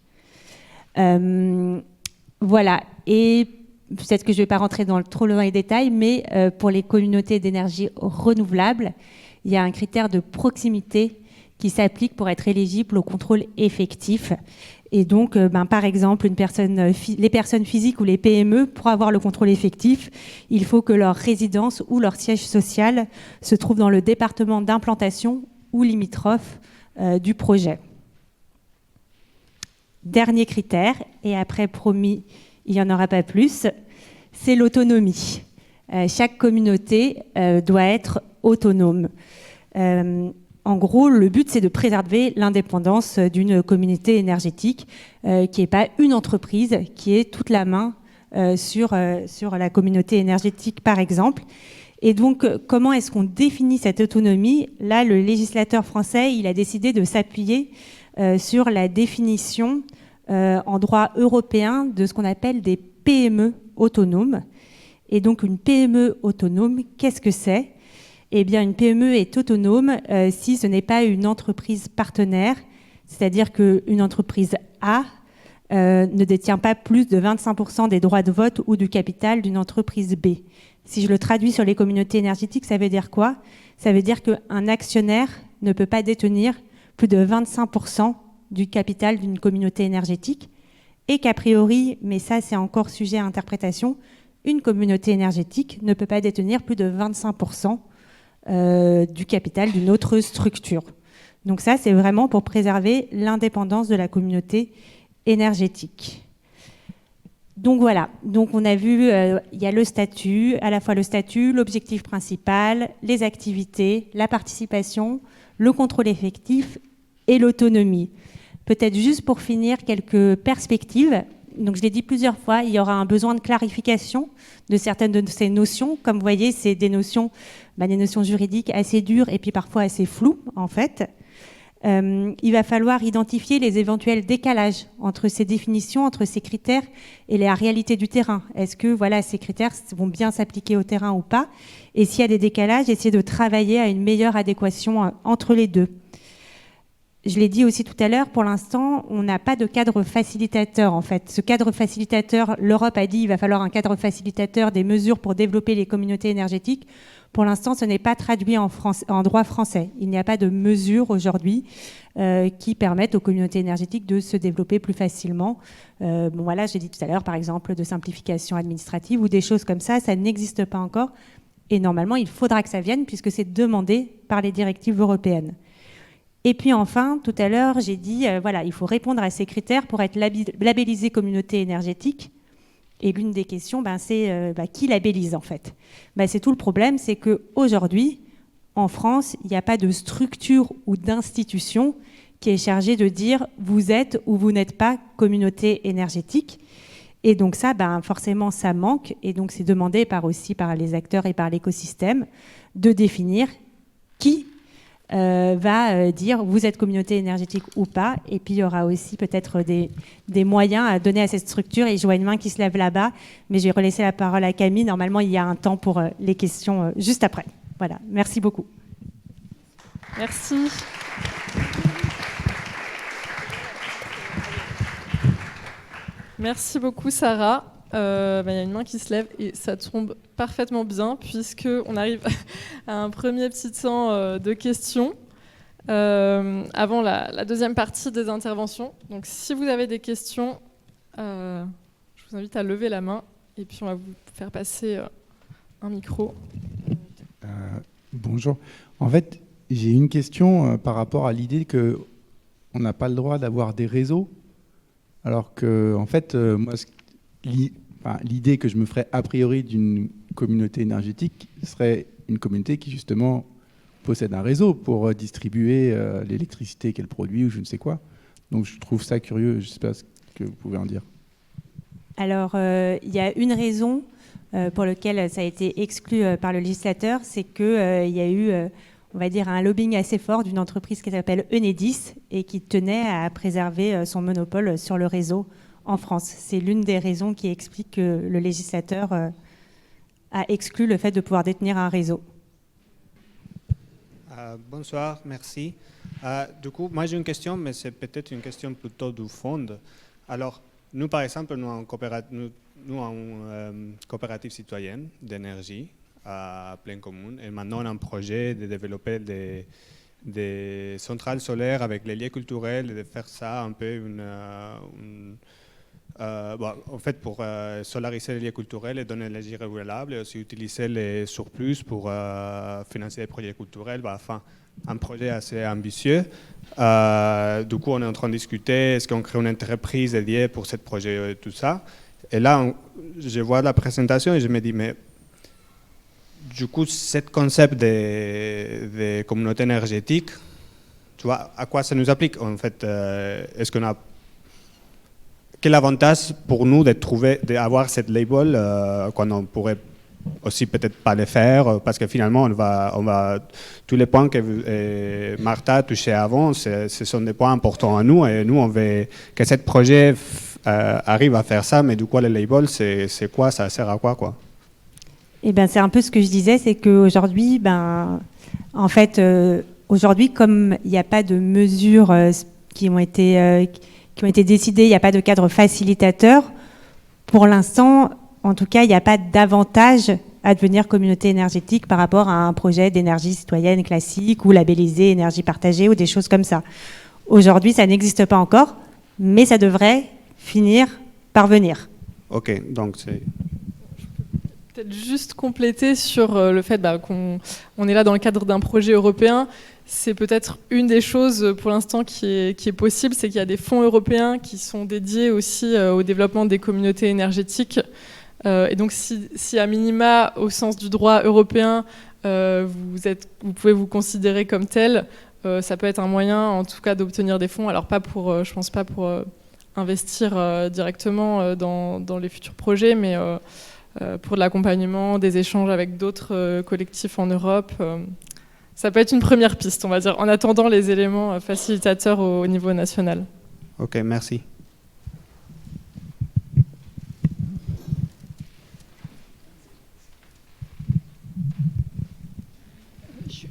Voilà. Et peut-être que je ne vais pas rentrer trop dans les détails, mais pour les communautés d'énergie renouvelable, il y a un critère de proximité qui s'applique pour être éligible au contrôle effectif. Et donc, par exemple, les personnes physiques ou les PME, pour avoir le contrôle effectif, il faut que leur résidence ou leur siège social se trouve dans le département d'implantation ou limitrophe du projet. Dernier critère, et après, promis, il n'y en aura pas plus, c'est l'autonomie. Chaque communauté doit être autonome. En gros, le but, c'est de préserver l'indépendance d'une communauté énergétique qui n'est pas une entreprise, qui est toute la main sur la communauté énergétique, par exemple. Et donc, comment est-ce qu'on définit cette autonomie? Là, le législateur français, il a décidé de s'appuyer sur la définition en droit européen de ce qu'on appelle des PME autonomes. Et donc, une PME autonome, qu'est-ce que c'est? Eh bien, une PME est autonome si ce n'est pas une entreprise partenaire, c'est-à-dire qu'une entreprise A ne détient pas plus de 25% des droits de vote ou du capital d'une entreprise B. Si je le traduis sur les communautés énergétiques, ça veut dire quoi? Ça veut dire qu'un actionnaire ne peut pas détenir plus de 25% du capital d'une communauté énergétique et qu'a priori, mais ça c'est encore sujet à interprétation, une communauté énergétique ne peut pas détenir plus de 25% du capital d'une autre structure. Donc ça, c'est vraiment pour préserver l'indépendance de la communauté énergétique. Donc voilà, donc on a vu, il y a le statut, à la fois le statut, l'objectif principal, les activités, la participation, le contrôle effectif et l'autonomie. Peut-être juste pour finir, quelques perspectives. Donc je l'ai dit plusieurs fois, il y aura un besoin de clarification de certaines de ces notions. Comme vous voyez, c'est des notions juridiques assez dures et puis parfois assez floues, en fait. Il va falloir identifier les éventuels décalages entre ces définitions, entre ces critères et la réalité du terrain. Est-ce que ces critères vont bien s'appliquer au terrain ou pas? Et s'il y a des décalages, essayer de travailler à une meilleure adéquation entre les deux. Je l'ai dit aussi tout à l'heure, pour l'instant, on n'a pas de cadre facilitateur, en fait. Ce cadre facilitateur, l'Europe a dit qu'il va falloir un cadre facilitateur des mesures pour développer les communautés énergétiques. Pour l'instant, ce n'est pas traduit en droit français. Il n'y a pas de mesures aujourd'hui qui permettent aux communautés énergétiques de se développer plus facilement. J'ai dit tout à l'heure, par exemple, de simplification administrative ou des choses comme ça, ça n'existe pas encore. Et normalement, il faudra que ça vienne puisque c'est demandé par les directives européennes. Et puis enfin, tout à l'heure, j'ai dit, il faut répondre à ces critères pour être labellisé communauté énergétique. Et l'une des questions, c'est qui labellise en fait? C'est tout le problème, c'est qu'aujourd'hui, en France, il n'y a pas de structure ou d'institution qui est chargée de dire vous êtes ou vous n'êtes pas communauté énergétique. Et donc ça, forcément, ça manque. Et donc c'est demandé aussi par les acteurs et par l'écosystème de définir qui va dire vous êtes communauté énergétique ou pas. Et puis il y aura aussi peut-être des moyens à donner à cette structure. Et je vois une main qui se lève là-bas, mais je vais relaisser la parole à Camille. Normalement, il y a un temps pour les questions juste après. Voilà, merci beaucoup. Merci. Merci beaucoup Sarah. Y a une main qui se lève et ça tombe parfaitement bien puisqu'on arrive à un premier petit temps de questions. avant la deuxième partie des interventions. Donc si vous avez des questions, je vous invite à lever la main et puis on va vous faire passer un micro. Bonjour. En fait, j'ai une question par rapport à l'idée qu'on n'a pas le droit d'avoir des réseaux, alors que, en fait, moi, l'idée que je me ferais a priori d'une communauté énergétique serait une communauté qui, justement, possède un réseau pour distribuer l'électricité qu'elle produit ou je ne sais quoi. Donc, je trouve ça curieux. Je ne sais pas ce que vous pouvez en dire. Alors, il y a une raison pour laquelle ça a été exclu par le législateur, c'est qu'il y a eu, on va dire, un lobbying assez fort d'une entreprise qui s'appelle Enedis et qui tenait à préserver son monopole sur le réseau en France. C'est l'une des raisons qui explique que le législateur a exclu le fait de pouvoir détenir un réseau. Bonsoir, merci. Du coup, moi j'ai une question, mais c'est peut-être une question plutôt du fond. Alors, nous, par exemple, nous en coopérative citoyenne d'énergie à Plaine Commune, et maintenant on a un projet de développer des centrales solaires avec les lieux culturels et de faire ça un peu en fait, pour solariser les lieux culturels et donner l'énergie renouvelable et aussi utiliser les surplus pour financer des projets culturels. Enfin, un projet assez ambitieux. Du coup, on est en train de discuter, est-ce qu'on crée une entreprise dédiée pour ce projet et tout ça. Et là, je vois la présentation et je me dis, mais du coup, ce concept de communauté énergétique, tu vois, à quoi ça nous applique en fait? Est-ce qu'on a quel avantage pour nous d'avoir cette label quand on pourrait aussi peut-être pas le faire, parce que finalement on va tous les points que Martha a touché avant, ce sont des points importants à nous et nous on veut que ce projet arrive à faire ça, mais du coup le label c'est quoi, ça sert à quoi? Eh ben c'est un peu ce que je disais, c'est qu'aujourd'hui, en fait, aujourd'hui comme il n'y a pas de mesures qui ont été décidées, il n'y a pas de cadre facilitateur. Pour l'instant, en tout cas, il n'y a pas d'avantage à devenir communauté énergétique par rapport à un projet d'énergie citoyenne classique ou labellisé énergie partagée ou des choses comme ça. Aujourd'hui, ça n'existe pas encore, mais ça devrait finir par venir. Ok, donc c'est... Peut-être juste compléter sur le fait qu'on est là dans le cadre d'un projet européen. C'est peut-être une des choses pour l'instant qui est possible, c'est qu'il y a des fonds européens qui sont dédiés aussi au développement des communautés énergétiques. Et donc si à minima, au sens du droit européen, vous pouvez vous considérer comme tel, ça peut être un moyen en tout cas d'obtenir des fonds. Alors je pense pas pour investir directement dans les futurs projets, mais pour de l'accompagnement, des échanges avec d'autres collectifs en Europe. Ça peut être une première piste, on va dire, en attendant les éléments facilitateurs au niveau national. Ok, merci.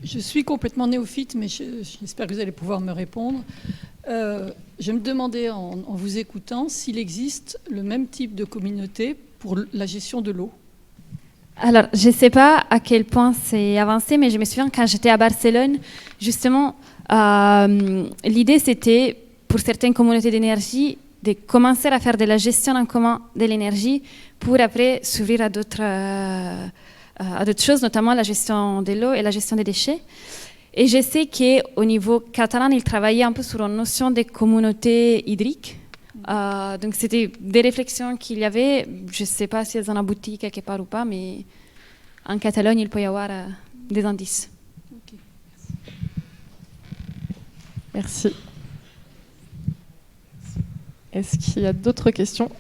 Je suis complètement néophyte, mais j'espère que vous allez pouvoir me répondre. Je me demandais, en vous écoutant, s'il existe le même type de communauté pour la gestion de l'eau. Alors, je ne sais pas à quel point c'est avancé, mais je me souviens quand j'étais à Barcelone, justement, l'idée c'était, pour certaines communautés d'énergie, de commencer à faire de la gestion en commun de l'énergie pour après s'ouvrir à d'autres choses, notamment la gestion de l'eau et la gestion des déchets. Et je sais qu'au niveau catalan, ils travaillaient un peu sur une notion de communauté hydrique. Donc c'était des réflexions qu'il y avait, je ne sais pas si elles en aboutissent quelque part ou pas, mais en Catalogne, il peut y avoir des indices. Okay. Merci. Est-ce qu'il y a d'autres questions ?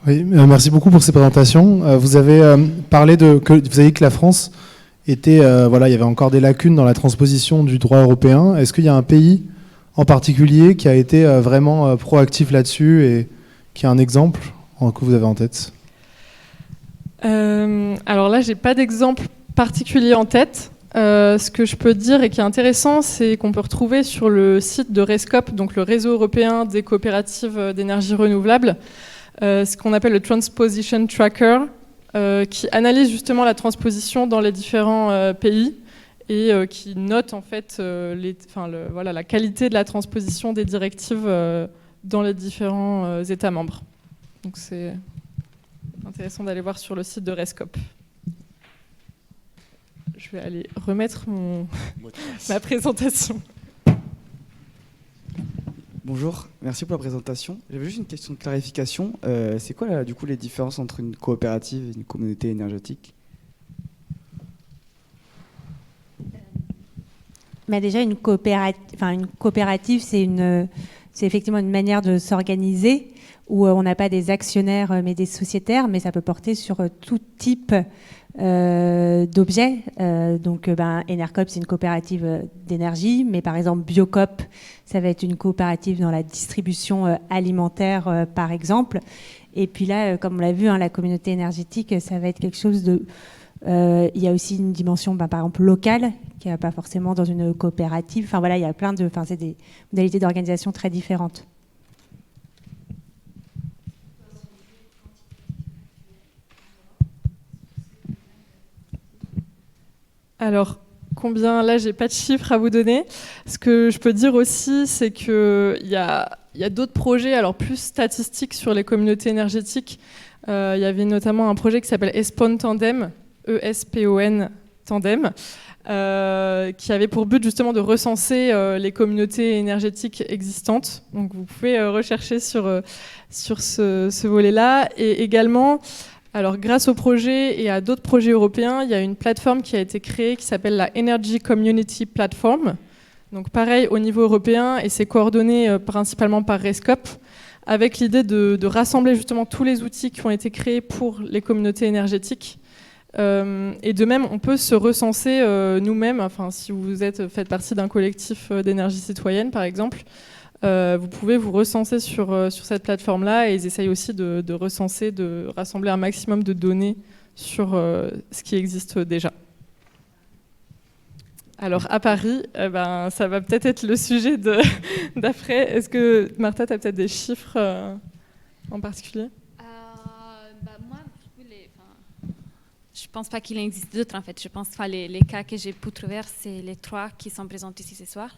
Oui, merci beaucoup pour ces présentations. Vous avez parlé que vous avez dit que la France était, il y avait encore des lacunes dans la transposition du droit européen. Est-ce qu'il y a un pays en particulier qui a été vraiment proactif là-dessus et qui a un exemple que vous avez en tête? Alors là, j'ai pas d'exemple particulier en tête. Ce que je peux dire et qui est intéressant, c'est qu'on peut retrouver sur le site de RESCOP, donc le réseau européen des coopératives d'énergie renouvelable, ce qu'on appelle le Transposition Tracker, qui analyse justement la transposition dans les différents pays et qui note en fait la qualité de la transposition des directives dans les différents États membres. Donc c'est intéressant d'aller voir sur le site de RESCOP. Je vais aller remettre ma présentation. Bonjour, merci pour la présentation. J'avais juste une question de clarification. C'est quoi du coup les différences entre une coopérative et une communauté énergétique ? Mais déjà, une coopérative, c'est effectivement une manière de s'organiser où on n'a pas des actionnaires mais des sociétaires, mais ça peut porter sur tout type d'objets. Donc, Enercoop, c'est une coopérative d'énergie, mais par exemple, Biocoop, ça va être une coopérative dans la distribution alimentaire, par exemple. Et puis là, comme on l'a vu, la communauté énergétique, ça va être quelque chose de... il y a aussi une dimension, par exemple, locale, qui n'est pas forcément dans une coopérative. Enfin, voilà, il y a plein de... c'est des modalités d'organisation très différentes. Alors, combien, là, j'ai pas de chiffres à vous donner. Ce que je peux dire aussi, c'est qu'il y a d'autres projets, alors plus statistiques sur les communautés énergétiques. Il y avait notamment un projet qui s'appelle ESPON Tandem, E-S-P-O-N Tandem, qui avait pour but justement de recenser les communautés énergétiques existantes. Donc, vous pouvez rechercher sur ce volet-là. Et également... Alors, grâce au projet et à d'autres projets européens, il y a une plateforme qui a été créée qui s'appelle la Energy Community Platform. Donc, pareil au niveau européen, et c'est coordonné principalement par RESCOP, avec l'idée de rassembler justement tous les outils qui ont été créés pour les communautés énergétiques. Et de même, on peut se recenser nous-mêmes. Enfin, si vous faites partie d'un collectif d'énergie citoyenne, par exemple, vous pouvez vous recenser sur cette plateforme-là, et ils essayent aussi de recenser, de rassembler un maximum de données sur ce qui existe déjà. Alors à Paris, ça va peut-être être le sujet d'après. Est-ce que Martha, tu as peut-être des chiffres en particulier ? Moi, je ne pense pas qu'il en existe d'autres en fait. Je pense que les cas que j'ai pu trouver, c'est les 3 qui sont présentés ici ce soir.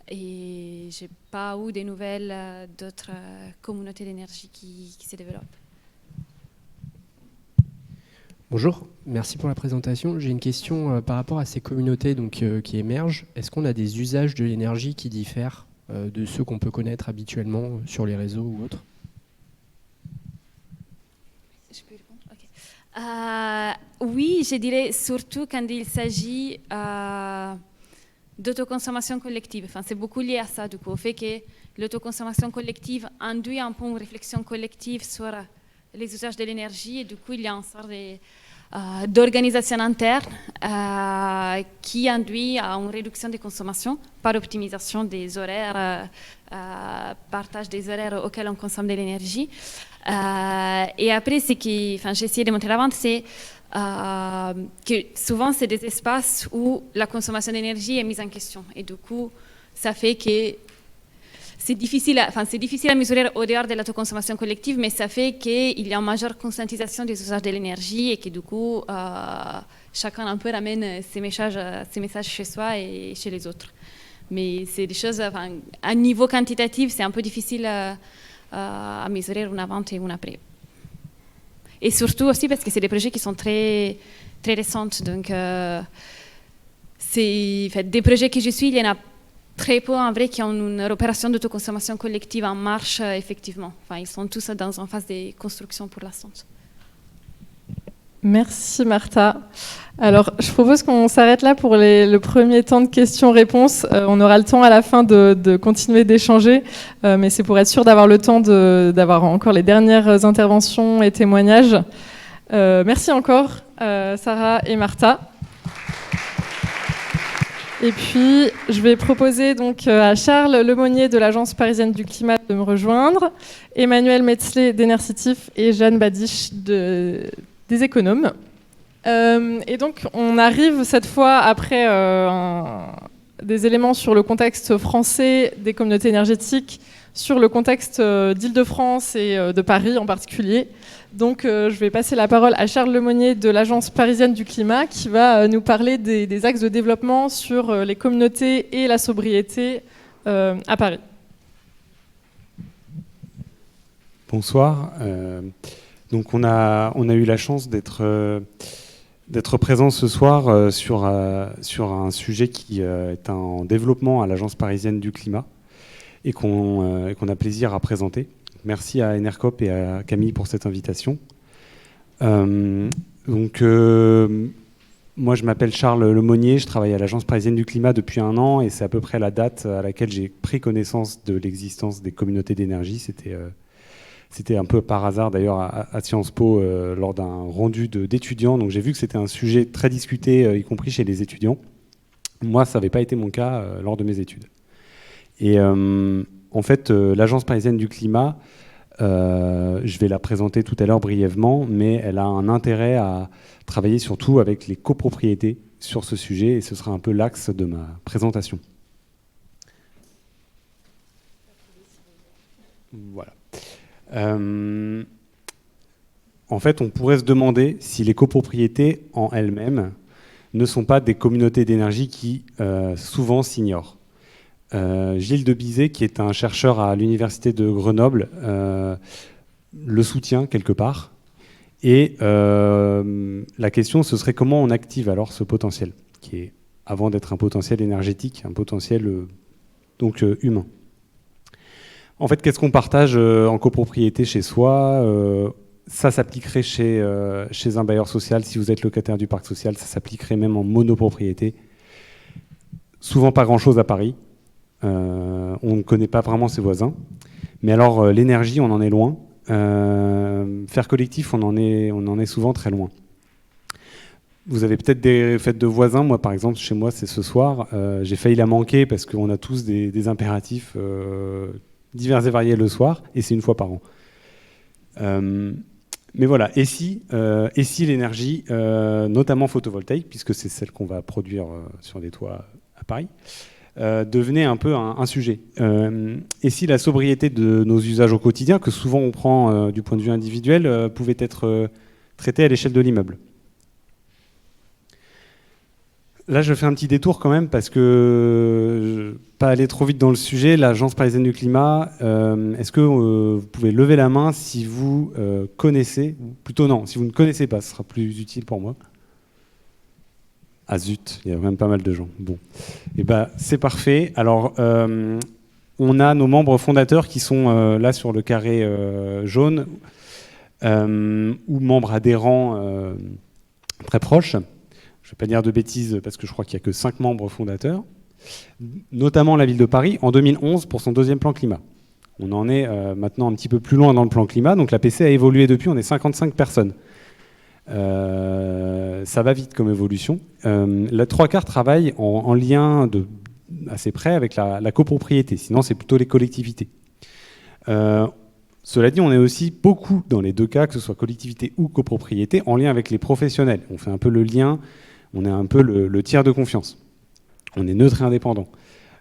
Et je n'ai pas eu des nouvelles d'autres communautés d'énergie qui se développent. Bonjour, merci pour la présentation. J'ai une question par rapport à ces communautés qui émergent. Est-ce qu'on a des usages de l'énergie qui diffèrent de ceux qu'on peut connaître habituellement sur les réseaux ou autres ? Je peux répondre ? Ok. Oui, je dirais surtout quand il s'agit... d'autoconsommation collective. Enfin, c'est beaucoup lié à ça, du coup, au fait que l'autoconsommation collective induit un peu une réflexion collective sur les usages de l'énergie, et du coup, il y a une sorte d'organisation interne qui induit à une réduction des consommations par optimisation des horaires, partage des horaires auxquels on consomme de l'énergie. Et après, ce que j'ai essayé de montrer avant, c'est que souvent c'est des espaces où la consommation d'énergie est mise en question, et du coup ça fait que c'est difficile à mesurer au dehors de l'autoconsommation collective, mais ça fait qu'il y a une majeure conscientisation des usages de l'énergie, et que du coup chacun un peu ramène ses messages chez soi et chez les autres. Mais c'est des choses, à niveau quantitatif, c'est un peu difficile à mesurer une avant et une après. Et surtout aussi parce que c'est des projets qui sont très, très récents. Donc, des projets que je suis, il y en a très peu en vrai qui ont une opération d'autoconsommation collective en marche, effectivement. Ils sont tous dans une phase de construction pour l'instant. Merci Martha. Alors, je propose qu'on s'arrête là pour le premier temps de questions-réponses. On aura le temps à la fin de continuer d'échanger, mais c'est pour être sûr d'avoir le temps d'avoir encore les dernières interventions et témoignages. Merci encore, Sarah et Martha. Et puis, je vais proposer donc à Charles Lemonnier de l'Agence parisienne du climat de me rejoindre, Emmanuel Metzler d'Enercitif et Jeanne Badiche des économes. Et donc, on arrive cette fois après des éléments sur le contexte français des communautés énergétiques, sur le contexte d'Île-de-France et de Paris en particulier. Donc je vais passer la parole à Charles Lemonnier de l'Agence parisienne du climat qui va nous parler des axes de développement sur les communautés et la sobriété à Paris. Bonsoir. Donc on a eu la chance d'être présent ce soir sur un sujet qui est en développement à l'Agence parisienne du climat et qu'on a plaisir à présenter. Merci à Enercop et à Camille pour cette invitation. Moi je m'appelle Charles Lemonnier, je travaille à l'Agence parisienne du climat depuis 1 an et c'est à peu près la date à laquelle j'ai pris connaissance de l'existence des communautés d'énergie. C'était un peu par hasard d'ailleurs à Sciences Po lors d'un rendu d'étudiants. Donc j'ai vu que c'était un sujet très discuté, y compris chez les étudiants. Moi, ça n'avait pas été mon cas lors de mes études. Et en fait, l'Agence parisienne du climat, je vais la présenter tout à l'heure brièvement, mais elle a un intérêt à travailler surtout avec les copropriétés sur ce sujet, et ce sera un peu l'axe de ma présentation. Voilà. En fait, on pourrait se demander si les copropriétés en elles-mêmes ne sont pas des communautés d'énergie qui souvent s'ignorent. Gilles de Bizet, qui est un chercheur à l'université de Grenoble, le soutient quelque part. Et la question, ce serait comment on active alors ce potentiel, qui est, avant d'être un potentiel énergétique, un potentiel humain. En fait, qu'est-ce qu'on partage en copropriété chez soi ? Ça s'appliquerait chez un bailleur social. Si vous êtes locataire du parc social, ça s'appliquerait même en monopropriété. Souvent pas grand-chose à Paris. On ne connaît pas vraiment ses voisins. Mais alors, l'énergie, on en est loin. Faire collectif, on en est souvent très loin. Vous avez peut-être des fêtes de voisins. Moi, par exemple, chez moi, c'est ce soir. J'ai failli la manquer parce qu'on a tous des impératifs divers et variés le soir, et c'est 1 fois par an. Mais voilà, et si l'énergie, notamment photovoltaïque, puisque c'est celle qu'on va produire sur des toits à Paris, devenait un peu un sujet. Et si la sobriété de nos usages au quotidien, que souvent on prend du point de vue individuel, pouvait être traitée à l'échelle de l'immeuble. Là, je fais un petit détour quand même parce que, pas aller trop vite dans le sujet, l'Agence parisienne du climat, est-ce que vous pouvez lever la main si vous connaissez, ou plutôt non, si vous ne connaissez pas, ce sera plus utile pour moi. Ah zut, il y a même pas mal de gens. Bon, et ben c'est parfait. Alors, on a nos membres fondateurs qui sont là sur le carré jaune, ou membres adhérents très proches. Je ne vais pas dire de bêtises parce que je crois qu'il n'y a que 5 membres fondateurs, notamment la ville de Paris en 2011 pour son 2e plan climat. On en est maintenant un petit peu plus loin dans le plan climat, donc la PC a évolué depuis, on est 55 personnes. Ça va vite comme évolution. La 3/4 travaillent en lien assez près avec la copropriété, sinon c'est plutôt les collectivités. Cela dit, on est aussi beaucoup dans les 2 cas, que ce soit collectivité ou copropriété, en lien avec les professionnels. On fait un peu le lien. On est un peu le tiers de confiance. On est neutre et indépendant.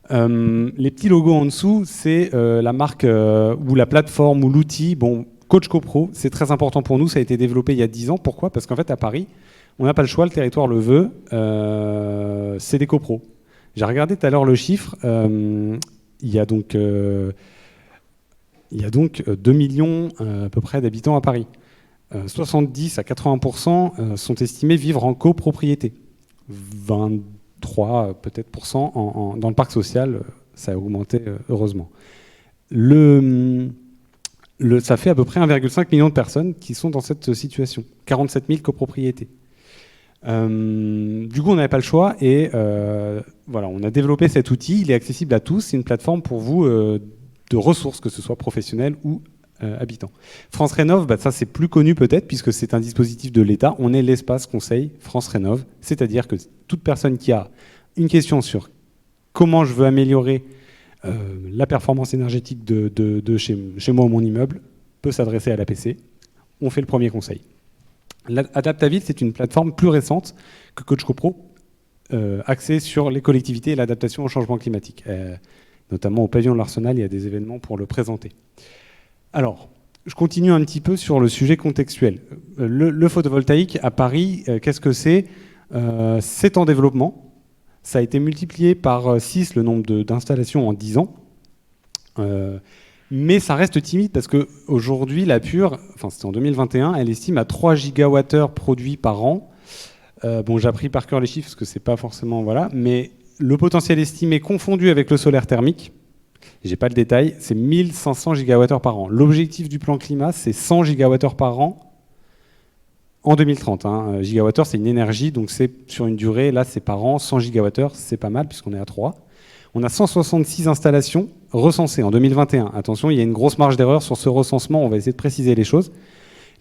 Les petits logos en dessous, c'est la marque ou la plateforme ou l'outil. Bon, Coach CoPro, c'est très important pour nous. Ça a été développé il y a 10 ans. Pourquoi ? Parce qu'en fait, à Paris, on n'a pas le choix. Le territoire le veut. C'est des copros. J'ai regardé tout à l'heure le chiffre. Il y a donc 2 millions à peu près d'habitants à Paris. 70 à 80% sont estimés vivre en copropriété. 23 peut-être % dans le parc social, ça a augmenté heureusement. Ça fait à peu près 1,5 million de personnes qui sont dans cette situation. 47 000 copropriétés. Du coup, on n'avait pas le choix et voilà, on a développé cet outil. Il est accessible à tous. C'est une plateforme pour vous de ressources, que ce soit professionnelles ou habitants. France Rénov', ça c'est plus connu peut-être puisque c'est un dispositif de l'État. On est l'espace conseil France Rénov', c'est-à-dire que toute personne qui a une question sur comment je veux améliorer la performance énergétique de chez moi ou mon immeuble peut s'adresser à l'APC. On fait le premier conseil. Adaptaville, c'est une plateforme plus récente que Coach CoPro, axée sur les collectivités et l'adaptation au changement climatique. Notamment au pavillon de l'Arsenal, il y a des événements pour le présenter. Alors, je continue un petit peu sur le sujet contextuel. Le photovoltaïque à Paris, qu'est-ce que c'est ? C'est en développement. Ça a été multiplié par 6 le nombre d'installations en 10 ans. Mais ça reste timide parce qu'aujourd'hui, la Pure, enfin c'était en 2021, elle estime à 3 gigawattheures produits par an. Bon, j'ai appris par cœur les chiffres parce que c'est pas forcément... Voilà, mais le potentiel estimé confondu avec le solaire thermique, j'ai pas le détail, c'est 1500 gigawattheures par an. L'objectif du plan climat, c'est 100 gigawattheures par an en 2030. Gigawattheure, c'est une énergie, donc c'est sur une durée, là c'est par an, 100 gigawattheures, c'est pas mal puisqu'on est à 3. On a 166 installations recensées en 2021. Attention, il y a une grosse marge d'erreur sur ce recensement, on va essayer de préciser les choses.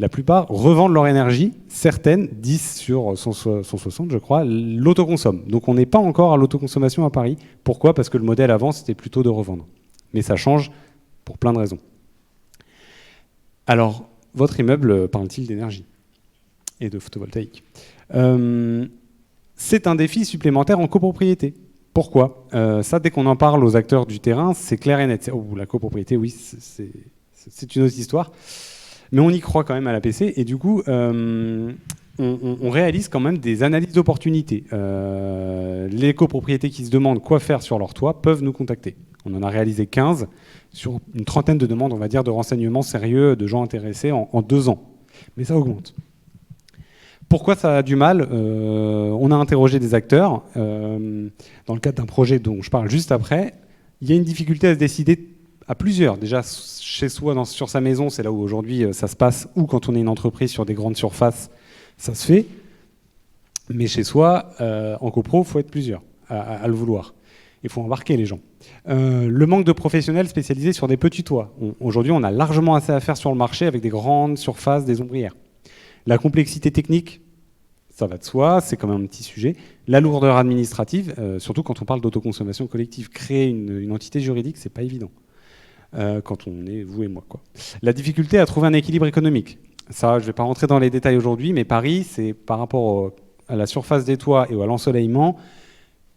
La plupart revendent leur énergie, certaines, 10 sur 160 je crois, l'autoconsomment. Donc on n'est pas encore à l'autoconsommation à Paris. Pourquoi ? Parce que le modèle avant, c'était plutôt de revendre. Mais ça change pour plein de raisons. Alors, votre immeuble parle-t-il d'énergie et de photovoltaïque ? C'est un défi supplémentaire en copropriété. Pourquoi ? Ça, dès qu'on en parle aux acteurs du terrain, c'est clair et net. Oh, la copropriété, oui, c'est une autre histoire. Mais on y croit quand même à l'APC, et du coup, on réalise quand même des analyses d'opportunités. Les copropriétés qui se demandent quoi faire sur leur toit peuvent nous contacter. On en a réalisé 15 sur une trentaine de demandes, on va dire, de renseignements sérieux de gens intéressés en 2 ans. Mais ça augmente. Pourquoi ça a du mal ? On a interrogé des acteurs. Dans le cadre d'un projet dont je parle juste après, il y a une difficulté à se décider à plusieurs. Déjà, chez soi, sur sa maison, c'est là où aujourd'hui ça se passe, ou quand on est une entreprise sur des grandes surfaces, ça se fait. Mais chez soi, en copro, il faut être plusieurs à le vouloir. Il faut embarquer les gens. Le manque de professionnels spécialisés sur des petits toits. Aujourd'hui, on a largement assez à faire sur le marché avec des grandes surfaces, des ombrières. La complexité technique, ça va de soi, c'est quand même un petit sujet. La lourdeur administrative, surtout quand on parle d'autoconsommation collective. Créer une entité juridique, c'est pas évident. Quand on est vous et moi, quoi. La difficulté à trouver un équilibre économique. Ça, je ne vais pas rentrer dans les détails aujourd'hui, mais Paris, c'est par rapport à la surface des toits et à l'ensoleillement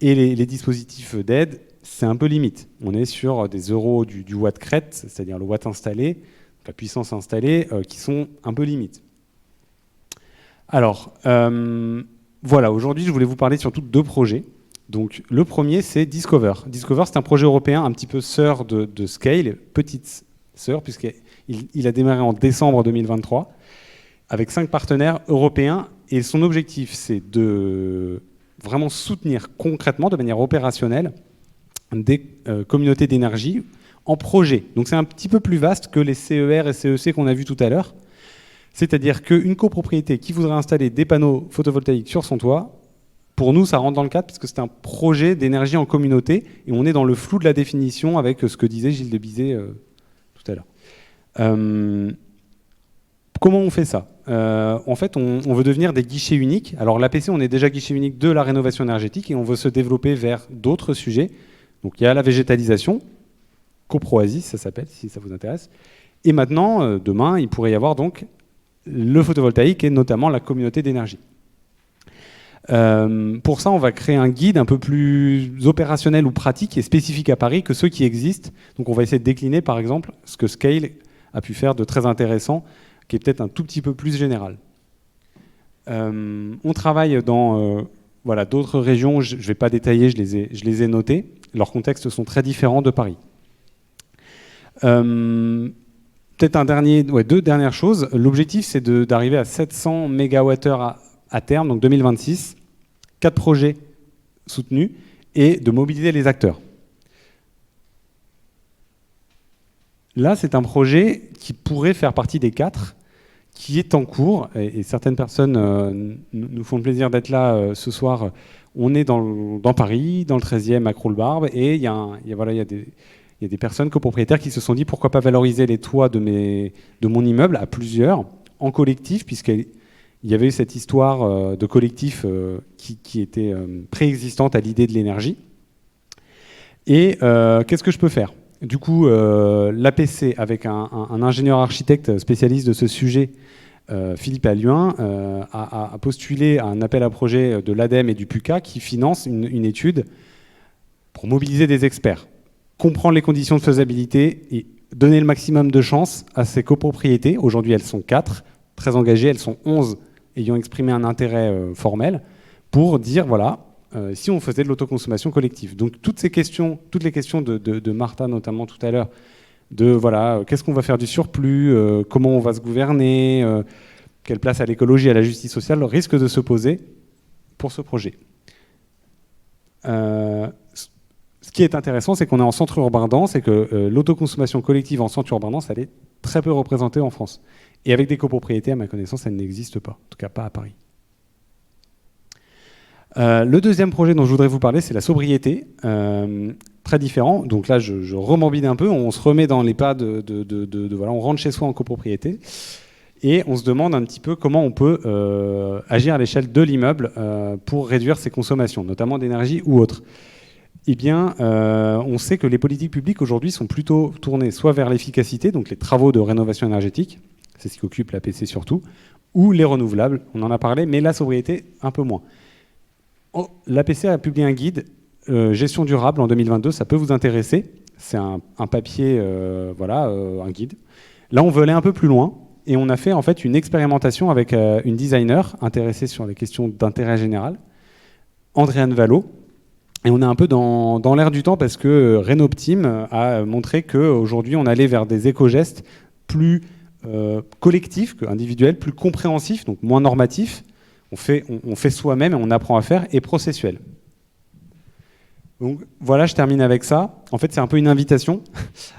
et les dispositifs d'aide, c'est un peu limite. On est sur des euros du watt crête, c'est-à-dire le watt installé, la puissance installée, qui sont un peu limites. Alors, voilà, aujourd'hui, je voulais vous parler surtout de 2 projets. Donc, le premier, c'est Discover. Discover, c'est un projet européen un petit peu sœur de Scale, petite sœur, puisqu'il a démarré en décembre 2023, avec 5 partenaires européens. Et son objectif, c'est de vraiment soutenir concrètement, de manière opérationnelle, des communautés d'énergie en projet. Donc, c'est un petit peu plus vaste que les CER et CEC qu'on a vus tout à l'heure. C'est-à-dire qu'une copropriété qui voudrait installer des panneaux photovoltaïques sur son toit, pour nous, ça rentre dans le cadre parce que c'est un projet d'énergie en communauté et on est dans le flou de la définition avec ce que disait Gilles de Bizet tout à l'heure. Comment on fait ça ? En fait, on veut devenir des guichets uniques. Alors l'APC, on est déjà guichet unique de la rénovation énergétique et on veut se développer vers d'autres sujets. Donc il y a la végétalisation, coproasis, ça s'appelle, si ça vous intéresse. Et maintenant, demain, il pourrait y avoir donc le photovoltaïque et notamment la communauté d'énergie. Pour ça, on va créer un guide un peu plus opérationnel ou pratique et spécifique à Paris que ceux qui existent. Donc on va essayer de décliner, par exemple, ce que Scale a pu faire de très intéressant, qui est peut-être un tout petit peu plus général. On travaille dans voilà, d'autres régions, je ne vais pas détailler, je les ai notées. Leurs contextes sont très différents de Paris. Peut-être deux dernières choses. L'objectif, c'est d'arriver à 700 MWh à terme, donc 2026, 4 projets soutenus, et de mobiliser les acteurs. Là, c'est un projet qui pourrait faire partie des 4, qui est en cours, et certaines personnes nous font le plaisir d'être là ce soir. On est dans Paris, dans le 13e, à Croulebarbe, et il y a des personnes copropriétaires qui se sont dit pourquoi pas valoriser les toits de mon immeuble à plusieurs, en collectif, puisqu'il y avait eu cette histoire de collectif qui était préexistante à l'idée de l'énergie. Et qu'est-ce que je peux faire ? Du coup, l'APC, avec un ingénieur architecte spécialiste de ce sujet, Philippe Alluin, a postulé à un appel à projet de l'ADEME et du PUCA qui finance une étude pour mobiliser des experts. comprendre les conditions de faisabilité et donner le maximum de chance à ces copropriétés. Aujourd'hui, elles sont 4, très engagées, elles sont 11 ayant exprimé un intérêt formel, pour dire, voilà, si on faisait de l'autoconsommation collective. Donc toutes les questions de Martha notamment tout à l'heure, de voilà, qu'est-ce qu'on va faire du surplus, comment on va se gouverner, quelle place à l'écologie, à la justice sociale, risquent de se poser pour ce projet. Ce qui est intéressant, c'est qu'on est en centre urbain dense et que l'autoconsommation collective en centre urbain dense, elle est très peu représentée en France. Et avec des copropriétés, à ma connaissance, elle n'existe pas, en tout cas pas à Paris. Le deuxième projet dont je voudrais vous parler, c'est la sobriété. Très différent. Donc là, je remembine un peu. On se remet dans les pas voilà, on rentre chez soi en copropriété et on se demande un petit peu comment on peut agir à l'échelle de l'immeuble pour réduire ses consommations, notamment d'énergie ou autre. Eh bien, on sait que les politiques publiques aujourd'hui sont plutôt tournées soit vers l'efficacité, donc les travaux de rénovation énergétique, c'est ce qui occupe l'APC surtout, ou les renouvelables, on en a parlé, mais la sobriété, un peu moins. L'APC a publié un guide gestion durable en 2022, ça peut vous intéresser. C'est un papier, un guide. Là, on veut aller un peu plus loin et on a fait en fait une expérimentation avec une designer intéressée sur les questions d'intérêt général, Andréane Vallot. Et on est un peu dans l'air du temps parce que Rénoptim a montré qu'aujourd'hui, on allait vers des éco-gestes plus collectifs qu'individuels, plus compréhensifs, donc moins normatifs. On fait soi-même et on apprend à faire, et processuels. Donc voilà, je termine avec ça. En fait, c'est un peu une invitation.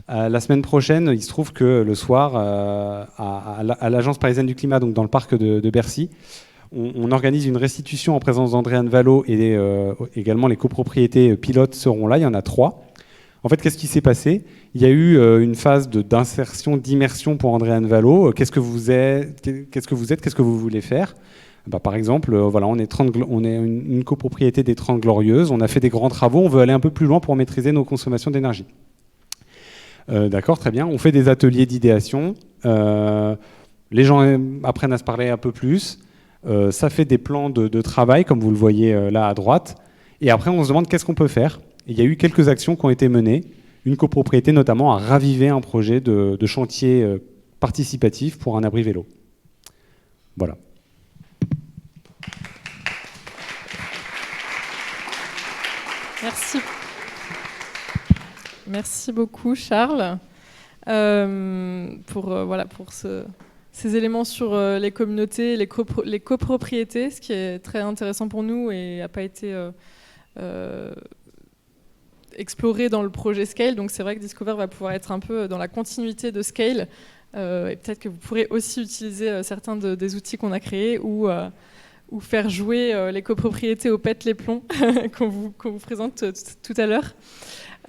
La semaine prochaine, il se trouve que le soir, à l'Agence parisienne du climat, donc dans le parc de Bercy, on organise une restitution en présence d'Andréane Vallot et également les copropriétés pilotes seront là. Il y en a 3. En fait, qu'est-ce qui s'est passé? Il y a eu une phase d'insertion, d'immersion pour Andréane Vallot. Qu'est-ce que vous êtes? Qu'est-ce que vous voulez faire? Par exemple, voilà, on est une copropriété des 30 Glorieuses, on a fait des grands travaux, on veut aller un peu plus loin pour maîtriser nos consommations d'énergie. D'accord, très bien. On fait des ateliers d'idéation, les gens apprennent à se parler un peu plus, ça fait des plans de travail, comme vous le voyez là à droite, et après on se demande qu'est-ce qu'on peut faire. Et il y a eu quelques actions qui ont été menées, une copropriété notamment a ravivé un projet de chantier participatif pour un abri vélo. Voilà. Merci. Merci beaucoup, Charles, pour ces éléments sur les communautés, les copropriétés, ce qui est très intéressant pour nous et n'a pas été exploré dans le projet Scale. Donc c'est vrai que Discover va pouvoir être un peu dans la continuité de Scale. Et peut-être que vous pourrez aussi utiliser certains des outils qu'on a créés ou faire jouer les copropriétés au pète les plombs qu'on vous présente tout à l'heure.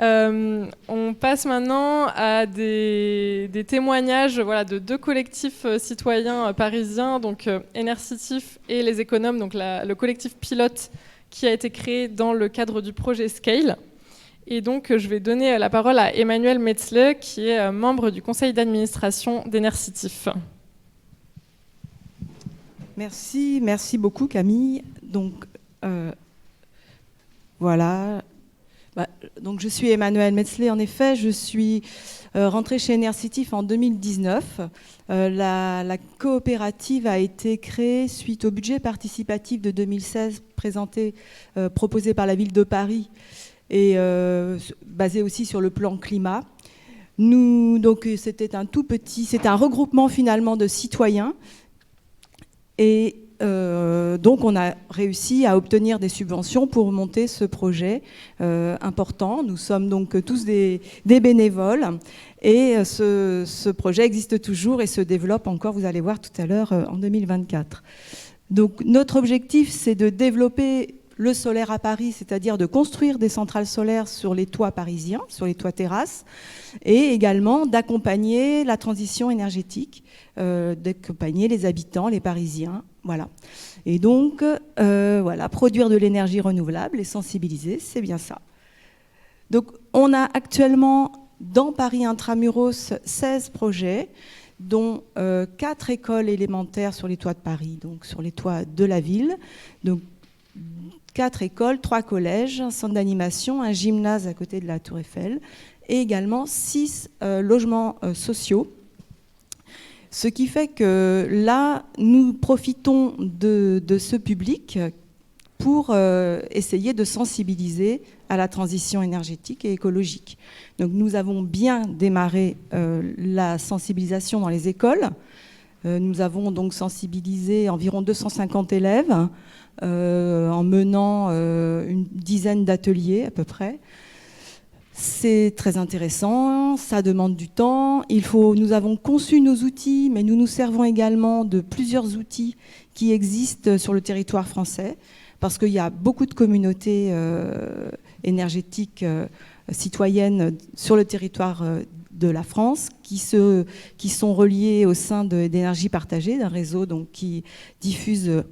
On passe maintenant à des témoignages de 2 collectifs citoyens parisiens, donc Enercitif et les économes, donc le collectif pilote qui a été créé dans le cadre du projet Scale. Et donc je vais donner la parole à Emmanuel Metzle, qui est membre du conseil d'administration d'Enercitif. Merci beaucoup Camille. Donc voilà. Donc je suis Emmanuel Metzle. En effet, je suis rentrée chez Enercitif en 2019. La coopérative a été créée suite au budget participatif de 2016 proposé par la ville de Paris et basé aussi sur le plan climat. Donc c'était un regroupement finalement de citoyens. Et donc, on a réussi à obtenir des subventions pour monter ce projet important. Nous sommes donc tous des bénévoles. Et ce projet existe toujours et se développe encore, vous allez voir tout à l'heure, en 2024. Donc, notre objectif, c'est de développer le solaire à Paris, c'est-à-dire de construire des centrales solaires sur les toits parisiens, sur les toits terrasses, et également d'accompagner la transition énergétique, d'accompagner les habitants, les Parisiens, voilà. Et donc, produire de l'énergie renouvelable et sensibiliser, c'est bien ça. Donc, on a actuellement dans Paris Intramuros 16 projets, dont 4 écoles élémentaires sur les toits de Paris, donc sur les toits de la ville. Donc, 4 écoles, 3 collèges, un centre d'animation, un gymnase à côté de la Tour Eiffel et également 6 logements sociaux. Ce qui fait que là, nous profitons de ce public pour essayer de sensibiliser à la transition énergétique et écologique. Donc nous avons bien démarré la sensibilisation dans les écoles. Nous avons donc sensibilisé environ 250 élèves en menant une dizaine d'ateliers à peu près. C'est très intéressant, ça demande du temps. Nous avons conçu nos outils, mais nous nous servons également de plusieurs outils qui existent sur le territoire français, parce qu'il y a beaucoup de communautés énergétiques citoyennes sur le territoire de la France qui sont reliées au sein d'Énergie Partagée, d'un réseau donc, qui diffuse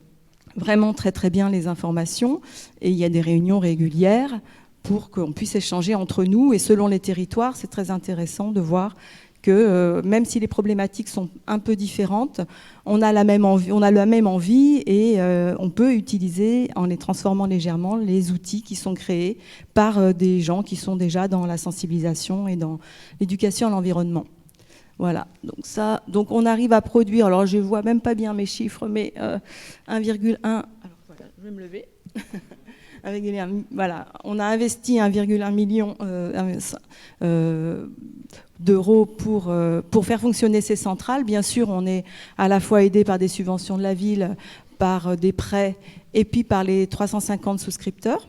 vraiment très très bien les informations. Et il y a des réunions régulières pour qu'on puisse échanger entre nous. Et selon les territoires, c'est très intéressant de voir que même si les problématiques sont un peu différentes, on a la même envie et on peut utiliser, en les transformant légèrement, les outils qui sont créés par des gens qui sont déjà dans la sensibilisation et dans l'éducation à l'environnement. Voilà, donc on arrive à produire, alors je ne vois même pas bien mes chiffres, mais 1,1... Alors voilà, je vais me lever. Voilà, on a investi 1,1 million d'euros pour faire fonctionner ces centrales. Bien sûr, on est à la fois aidé par des subventions de la ville, par des prêts et puis par les 350 souscripteurs.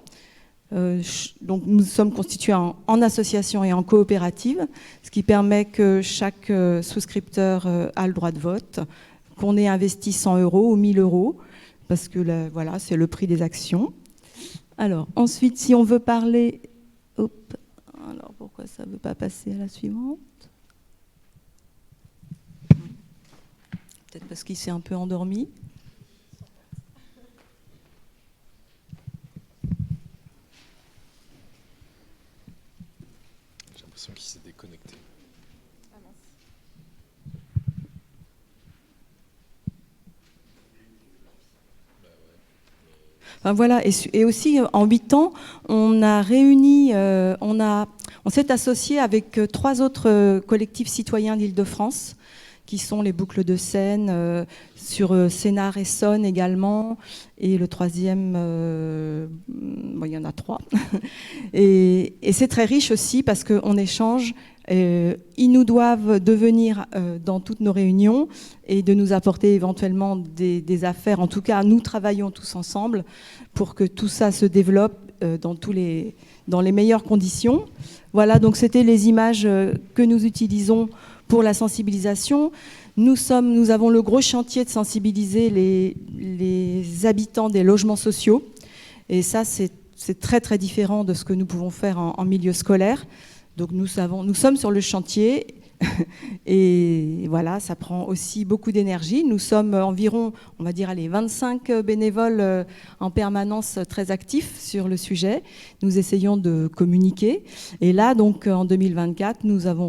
Donc nous sommes constitués en association et en coopérative, ce qui permet que chaque souscripteur a le droit de vote, qu'on ait investi 100 euros ou 1000 euros, parce que voilà, c'est le prix des actions. Alors, ensuite, si on veut parler... Alors, pourquoi ça ne veut pas passer à la suivante? Peut-être parce qu'il s'est un peu endormi. J'ai l'impression qu'il s'est déconnecté. Enfin, voilà, et aussi en 8 ans, on a réuni, on s'est associé avec 3 autres collectifs citoyens d'Île-de-France, qui sont les Boucles de Seine, sur Sénart et Essonne également, et le 3e, il y en a 3. Et c'est très riche aussi parce qu'on échange. Ils nous doivent de venir dans toutes nos réunions et de nous apporter éventuellement des affaires. En tout cas, nous travaillons tous ensemble pour que tout ça se développe dans les meilleures conditions. Voilà, donc c'était les images que nous utilisons pour la sensibilisation. Nous avons le gros chantier de sensibiliser les habitants des logements sociaux. Et ça, c'est très très différent de ce que nous pouvons faire en milieu scolaire. Donc nous sommes sur le chantier et voilà, ça prend aussi beaucoup d'énergie. Nous sommes environ, on va dire, 25 bénévoles en permanence très actifs sur le sujet. Nous essayons de communiquer. Et là, donc en 2024, nous avons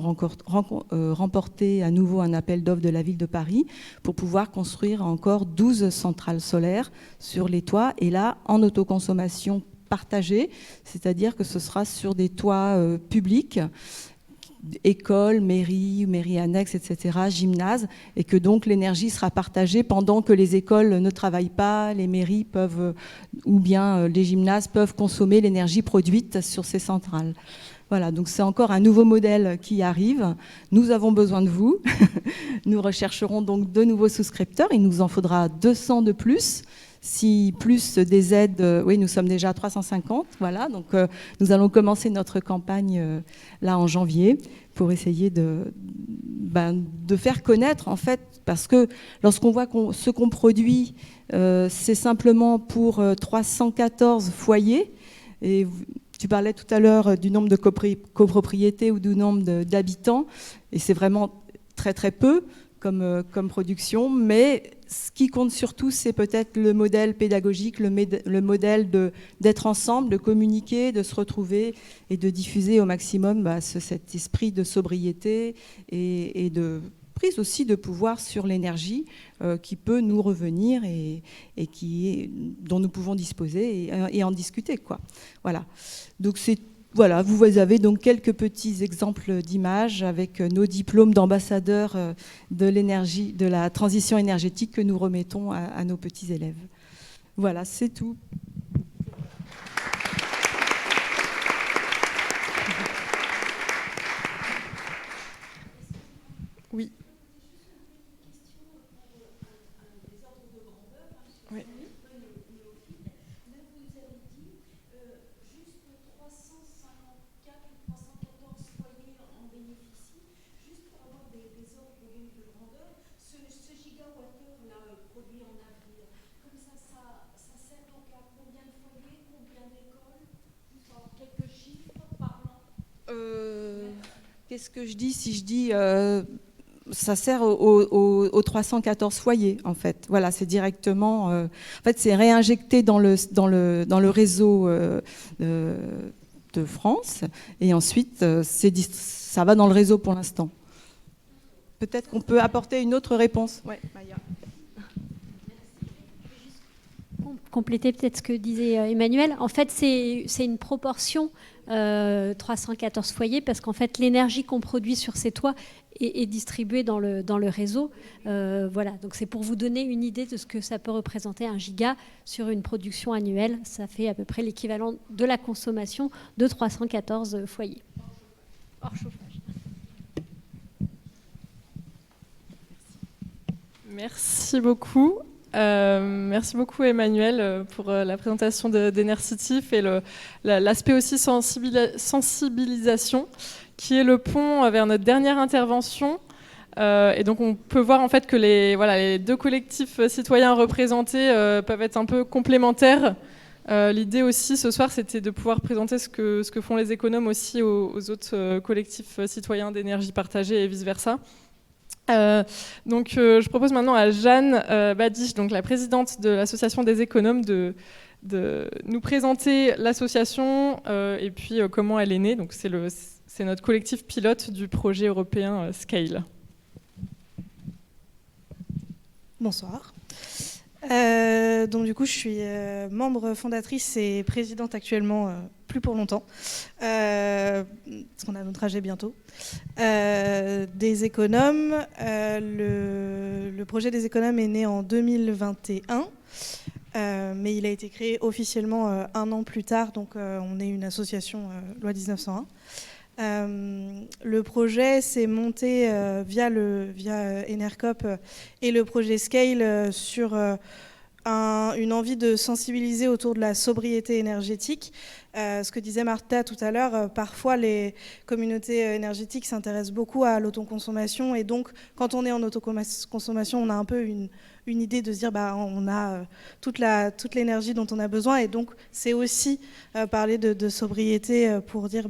remporté à nouveau un appel d'offres de la ville de Paris pour pouvoir construire encore 12 centrales solaires sur les toits. Et là, en autoconsommation partagée, c'est-à-dire que ce sera sur des toits publics, écoles, mairies annexes, etc., gymnases, et que donc l'énergie sera partagée pendant que les écoles ne travaillent pas, les mairies peuvent, ou bien les gymnases peuvent consommer l'énergie produite sur ces centrales. Voilà, donc c'est encore un nouveau modèle qui arrive. Nous avons besoin de vous. Nous rechercherons donc de nouveaux souscripteurs. Il nous en faudra 200 de plus. Si plus des aides, oui, nous sommes déjà à 350, voilà, donc nous allons commencer notre campagne là en janvier pour essayer de faire connaître, en fait, parce que lorsqu'on voit ce qu'on produit, c'est simplement pour 314 foyers, et tu parlais tout à l'heure du nombre de copropriétés ou du nombre d'habitants, et c'est vraiment très très peu comme production, mais ce qui compte surtout, c'est peut-être le modèle pédagogique, le modèle d'être ensemble, de communiquer, de se retrouver et de diffuser au maximum cet esprit de sobriété et de prise aussi de pouvoir sur l'énergie qui peut nous revenir et dont nous pouvons disposer et en discuter, quoi. Voilà. Donc c'est voilà, vous avez donc quelques petits exemples d'images avec nos diplômes d'ambassadeurs de l'énergie, de la transition énergétique que nous remettons à nos petits élèves. Voilà, c'est tout. Oui. Oui. Qu'est-ce que je dis si je dis ça sert aux 314 foyers en fait. Voilà, c'est directement. En fait, c'est réinjecté dans le réseau de France et ensuite ça va dans le réseau pour l'instant. Peut-être qu'on peut apporter une autre réponse. Ouais, Maya. Compléter peut-être ce que disait Emmanuel. En fait, c'est une proportion 314 foyers parce qu'en fait, l'énergie qu'on produit sur ces toits est distribuée dans le réseau. Voilà, donc c'est pour vous donner une idée de ce que ça peut représenter 1 giga sur une production annuelle. Ça fait à peu près l'équivalent de la consommation de 314 foyers. Hors chauffage. Merci beaucoup. Merci beaucoup Emmanuel pour la présentation d'Enercitif et l'aspect aussi sensibilisation qui est le pont vers notre dernière intervention. Et donc on peut voir en fait que les deux collectifs citoyens représentés peuvent être un peu complémentaires. L'idée aussi ce soir c'était de pouvoir présenter ce que font les économes aussi aux autres collectifs citoyens d'énergie partagée et vice versa. Donc je propose maintenant à Jeanne Badiche, donc la présidente de l'association des économes, de nous présenter l'association et puis comment elle est née. Donc c'est notre collectif pilote du projet européen Scale. Bonsoir. Donc du coup je suis membre fondatrice et présidente actuellement, plus pour longtemps, parce qu'on a notre trajet bientôt, des économes. Le projet des économes est né en 2021, mais il a été créé officiellement 1 an plus tard, donc on est une association loi 1901. Le projet s'est monté via Enercop et le projet Scale sur une envie de sensibiliser autour de la sobriété énergétique. Ce que disait Martha tout à l'heure, parfois les communautés énergétiques s'intéressent beaucoup à l'autoconsommation et donc quand on est en autoconsommation, on a un peu une idée de se dire on a toute l'énergie dont on a besoin et donc c'est aussi parler de sobriété pour dire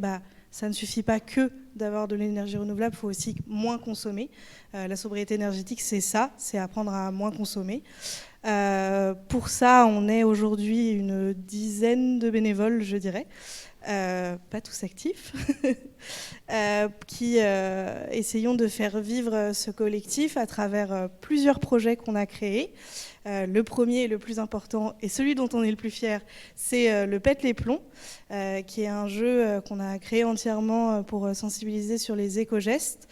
ça ne suffit pas que d'avoir de l'énergie renouvelable, il faut aussi moins consommer. La sobriété énergétique, c'est ça, c'est apprendre à moins consommer. Pour ça, on est aujourd'hui une dizaine de bénévoles, je dirais, pas tous actifs, qui essayons de faire vivre ce collectif à travers plusieurs projets qu'on a créés. Le premier et le plus important, et celui dont on est le plus fier, c'est le Pète les plombs, qui est un jeu qu'on a créé entièrement pour sensibiliser sur les éco-gestes.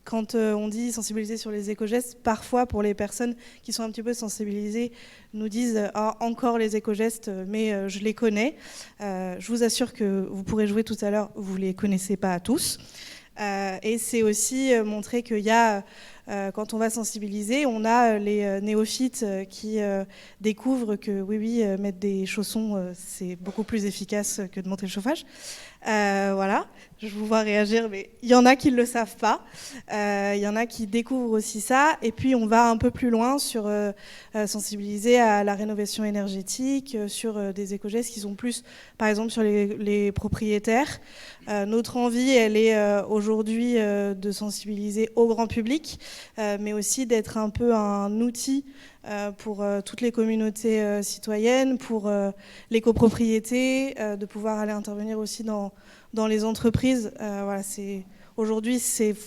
Quand on dit sensibiliser sur les éco-gestes, parfois pour les personnes qui sont un petit peu sensibilisées, nous disent encore les éco-gestes, mais je les connais. Je vous assure que vous pourrez jouer tout à l'heure, vous ne les connaissez pas tous. Et c'est aussi montrer qu'il y a, quand on va sensibiliser, on a les néophytes qui découvrent que oui, mettre des chaussons, c'est beaucoup plus efficace que de monter le chauffage. Voilà, je vous vois réagir, mais il y en a qui ne le savent pas. Il y en a qui découvrent aussi ça. Et puis, on va un peu plus loin sur sensibiliser à la rénovation énergétique, sur des éco-gestes qui sont plus, par exemple, sur les propriétaires. Notre envie, elle est aujourd'hui de sensibiliser au grand public, mais aussi d'être un peu un outil pour toutes les communautés citoyennes, pour les copropriétés, de pouvoir aller intervenir aussi dans les entreprises. Voilà, aujourd'hui,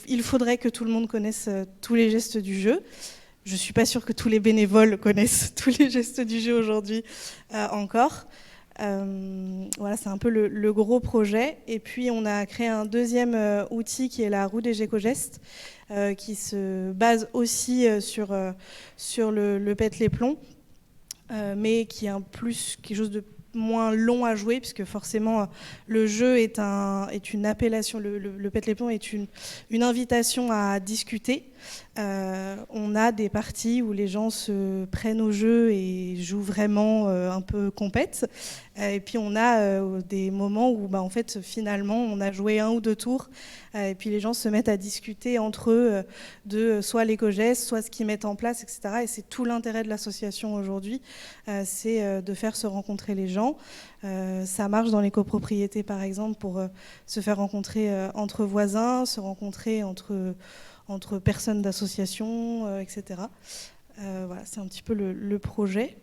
il faudrait que tout le monde connaisse tous les gestes du jeu. Je ne suis pas sûre que tous les bénévoles connaissent tous les gestes du jeu aujourd'hui encore. Voilà, c'est un peu le gros projet. Et puis, on a créé un deuxième outil qui est la roue des GECOGEST, qui se base aussi sur le pète les plombs, mais qui est quelque chose de moins long à jouer, puisque forcément le jeu est une appellation, le pète les plombs est une invitation à discuter. On a des parties où les gens se prennent au jeu et jouent vraiment un peu compète. Et puis on a des moments où en fait finalement on a joué 1 ou 2 tours et puis les gens se mettent à discuter entre eux de soit l'éco-geste, soit ce qu'ils mettent en place, etc. Et c'est tout l'intérêt de l'association aujourd'hui, c'est de faire se rencontrer les gens. Ça marche dans les copropriétés par exemple pour se faire rencontrer entre voisins, se rencontrer entre personnes d'associations, etc. Voilà, c'est un petit peu le projet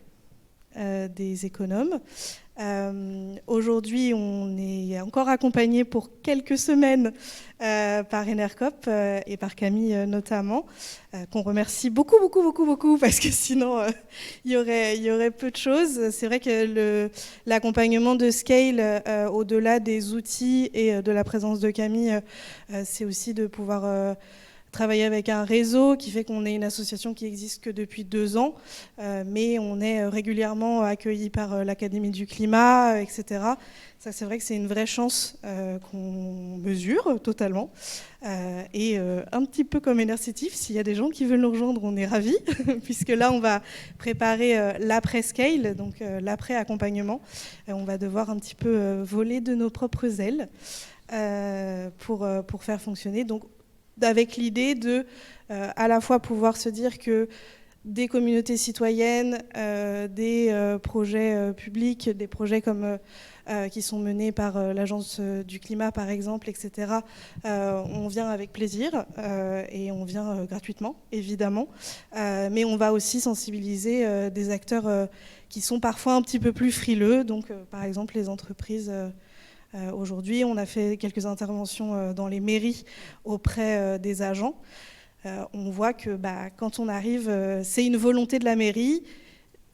des économes. Aujourd'hui, on est encore accompagné pour quelques semaines par Enercop et par Camille notamment, qu'on remercie beaucoup parce que sinon il y aurait peu de choses. C'est vrai que l'accompagnement de Scale, au-delà des outils et de la présence de Camille, c'est aussi de pouvoir travailler avec un réseau qui fait qu'on est une association qui existe que depuis 2 ans, mais on est régulièrement accueilli par l'Académie du climat, etc. Ça, c'est vrai que c'est une vraie chance qu'on mesure totalement. Et un petit peu comme Enercitif, s'il y a des gens qui veulent nous rejoindre, on est ravis, puisque là, on va préparer l'après-scale, donc l'après-accompagnement. On va devoir un petit peu voler de nos propres ailes pour faire fonctionner. Donc, avec l'idée de à la fois pouvoir se dire que des communautés citoyennes, des projets publics, des projets comme qui sont menés par l'Agence du climat par exemple, etc. On vient avec plaisir et on vient gratuitement évidemment, mais on va aussi sensibiliser des acteurs qui sont parfois un petit peu plus frileux, donc par exemple les entreprises. Aujourd'hui, on a fait quelques interventions dans les mairies auprès des agents. On voit que quand on arrive, c'est une volonté de la mairie,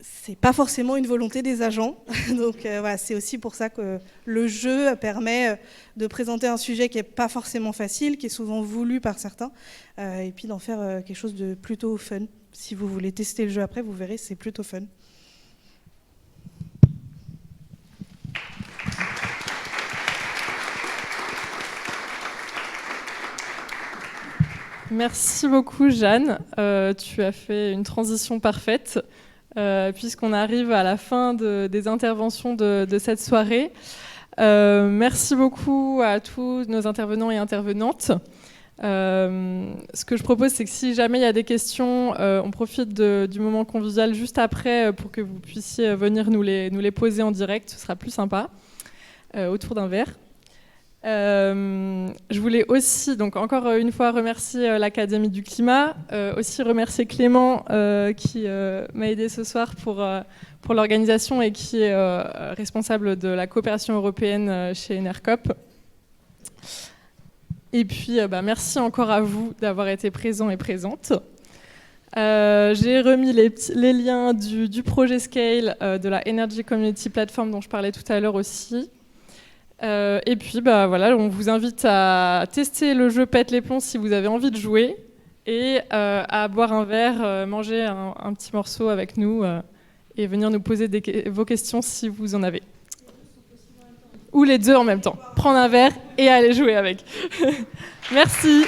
c'est pas forcément une volonté des agents. Donc voilà, c'est aussi pour ça que le jeu permet de présenter un sujet qui n'est pas forcément facile, qui est souvent voulu par certains, et puis d'en faire quelque chose de plutôt fun. Si vous voulez tester le jeu après, vous verrez, c'est plutôt fun. Merci beaucoup Jeanne, tu as fait une transition parfaite puisqu'on arrive à la fin des interventions de cette soirée. Merci beaucoup à tous nos intervenants et intervenantes. Ce que je propose, c'est que si jamais il y a des questions, on profite du moment convivial juste après pour que vous puissiez venir nous les poser en direct, ce sera plus sympa, autour d'un verre. Je voulais aussi, donc encore une fois, remercier l'Académie du climat, aussi remercier Clément qui m'a aidé ce soir pour l'organisation et qui est responsable de la coopération européenne chez Enercop. Et puis merci encore à vous d'avoir été présents et présentes. J'ai remis les liens du projet Scale, de la Energy Community Platform dont je parlais tout à l'heure aussi. Et puis voilà, on vous invite à tester le jeu Pète les plombs si vous avez envie de jouer et à boire un verre, manger un petit morceau avec nous et venir nous poser vos questions si vous en avez. Ou les deux en même temps. Prendre un verre et aller jouer avec. Merci.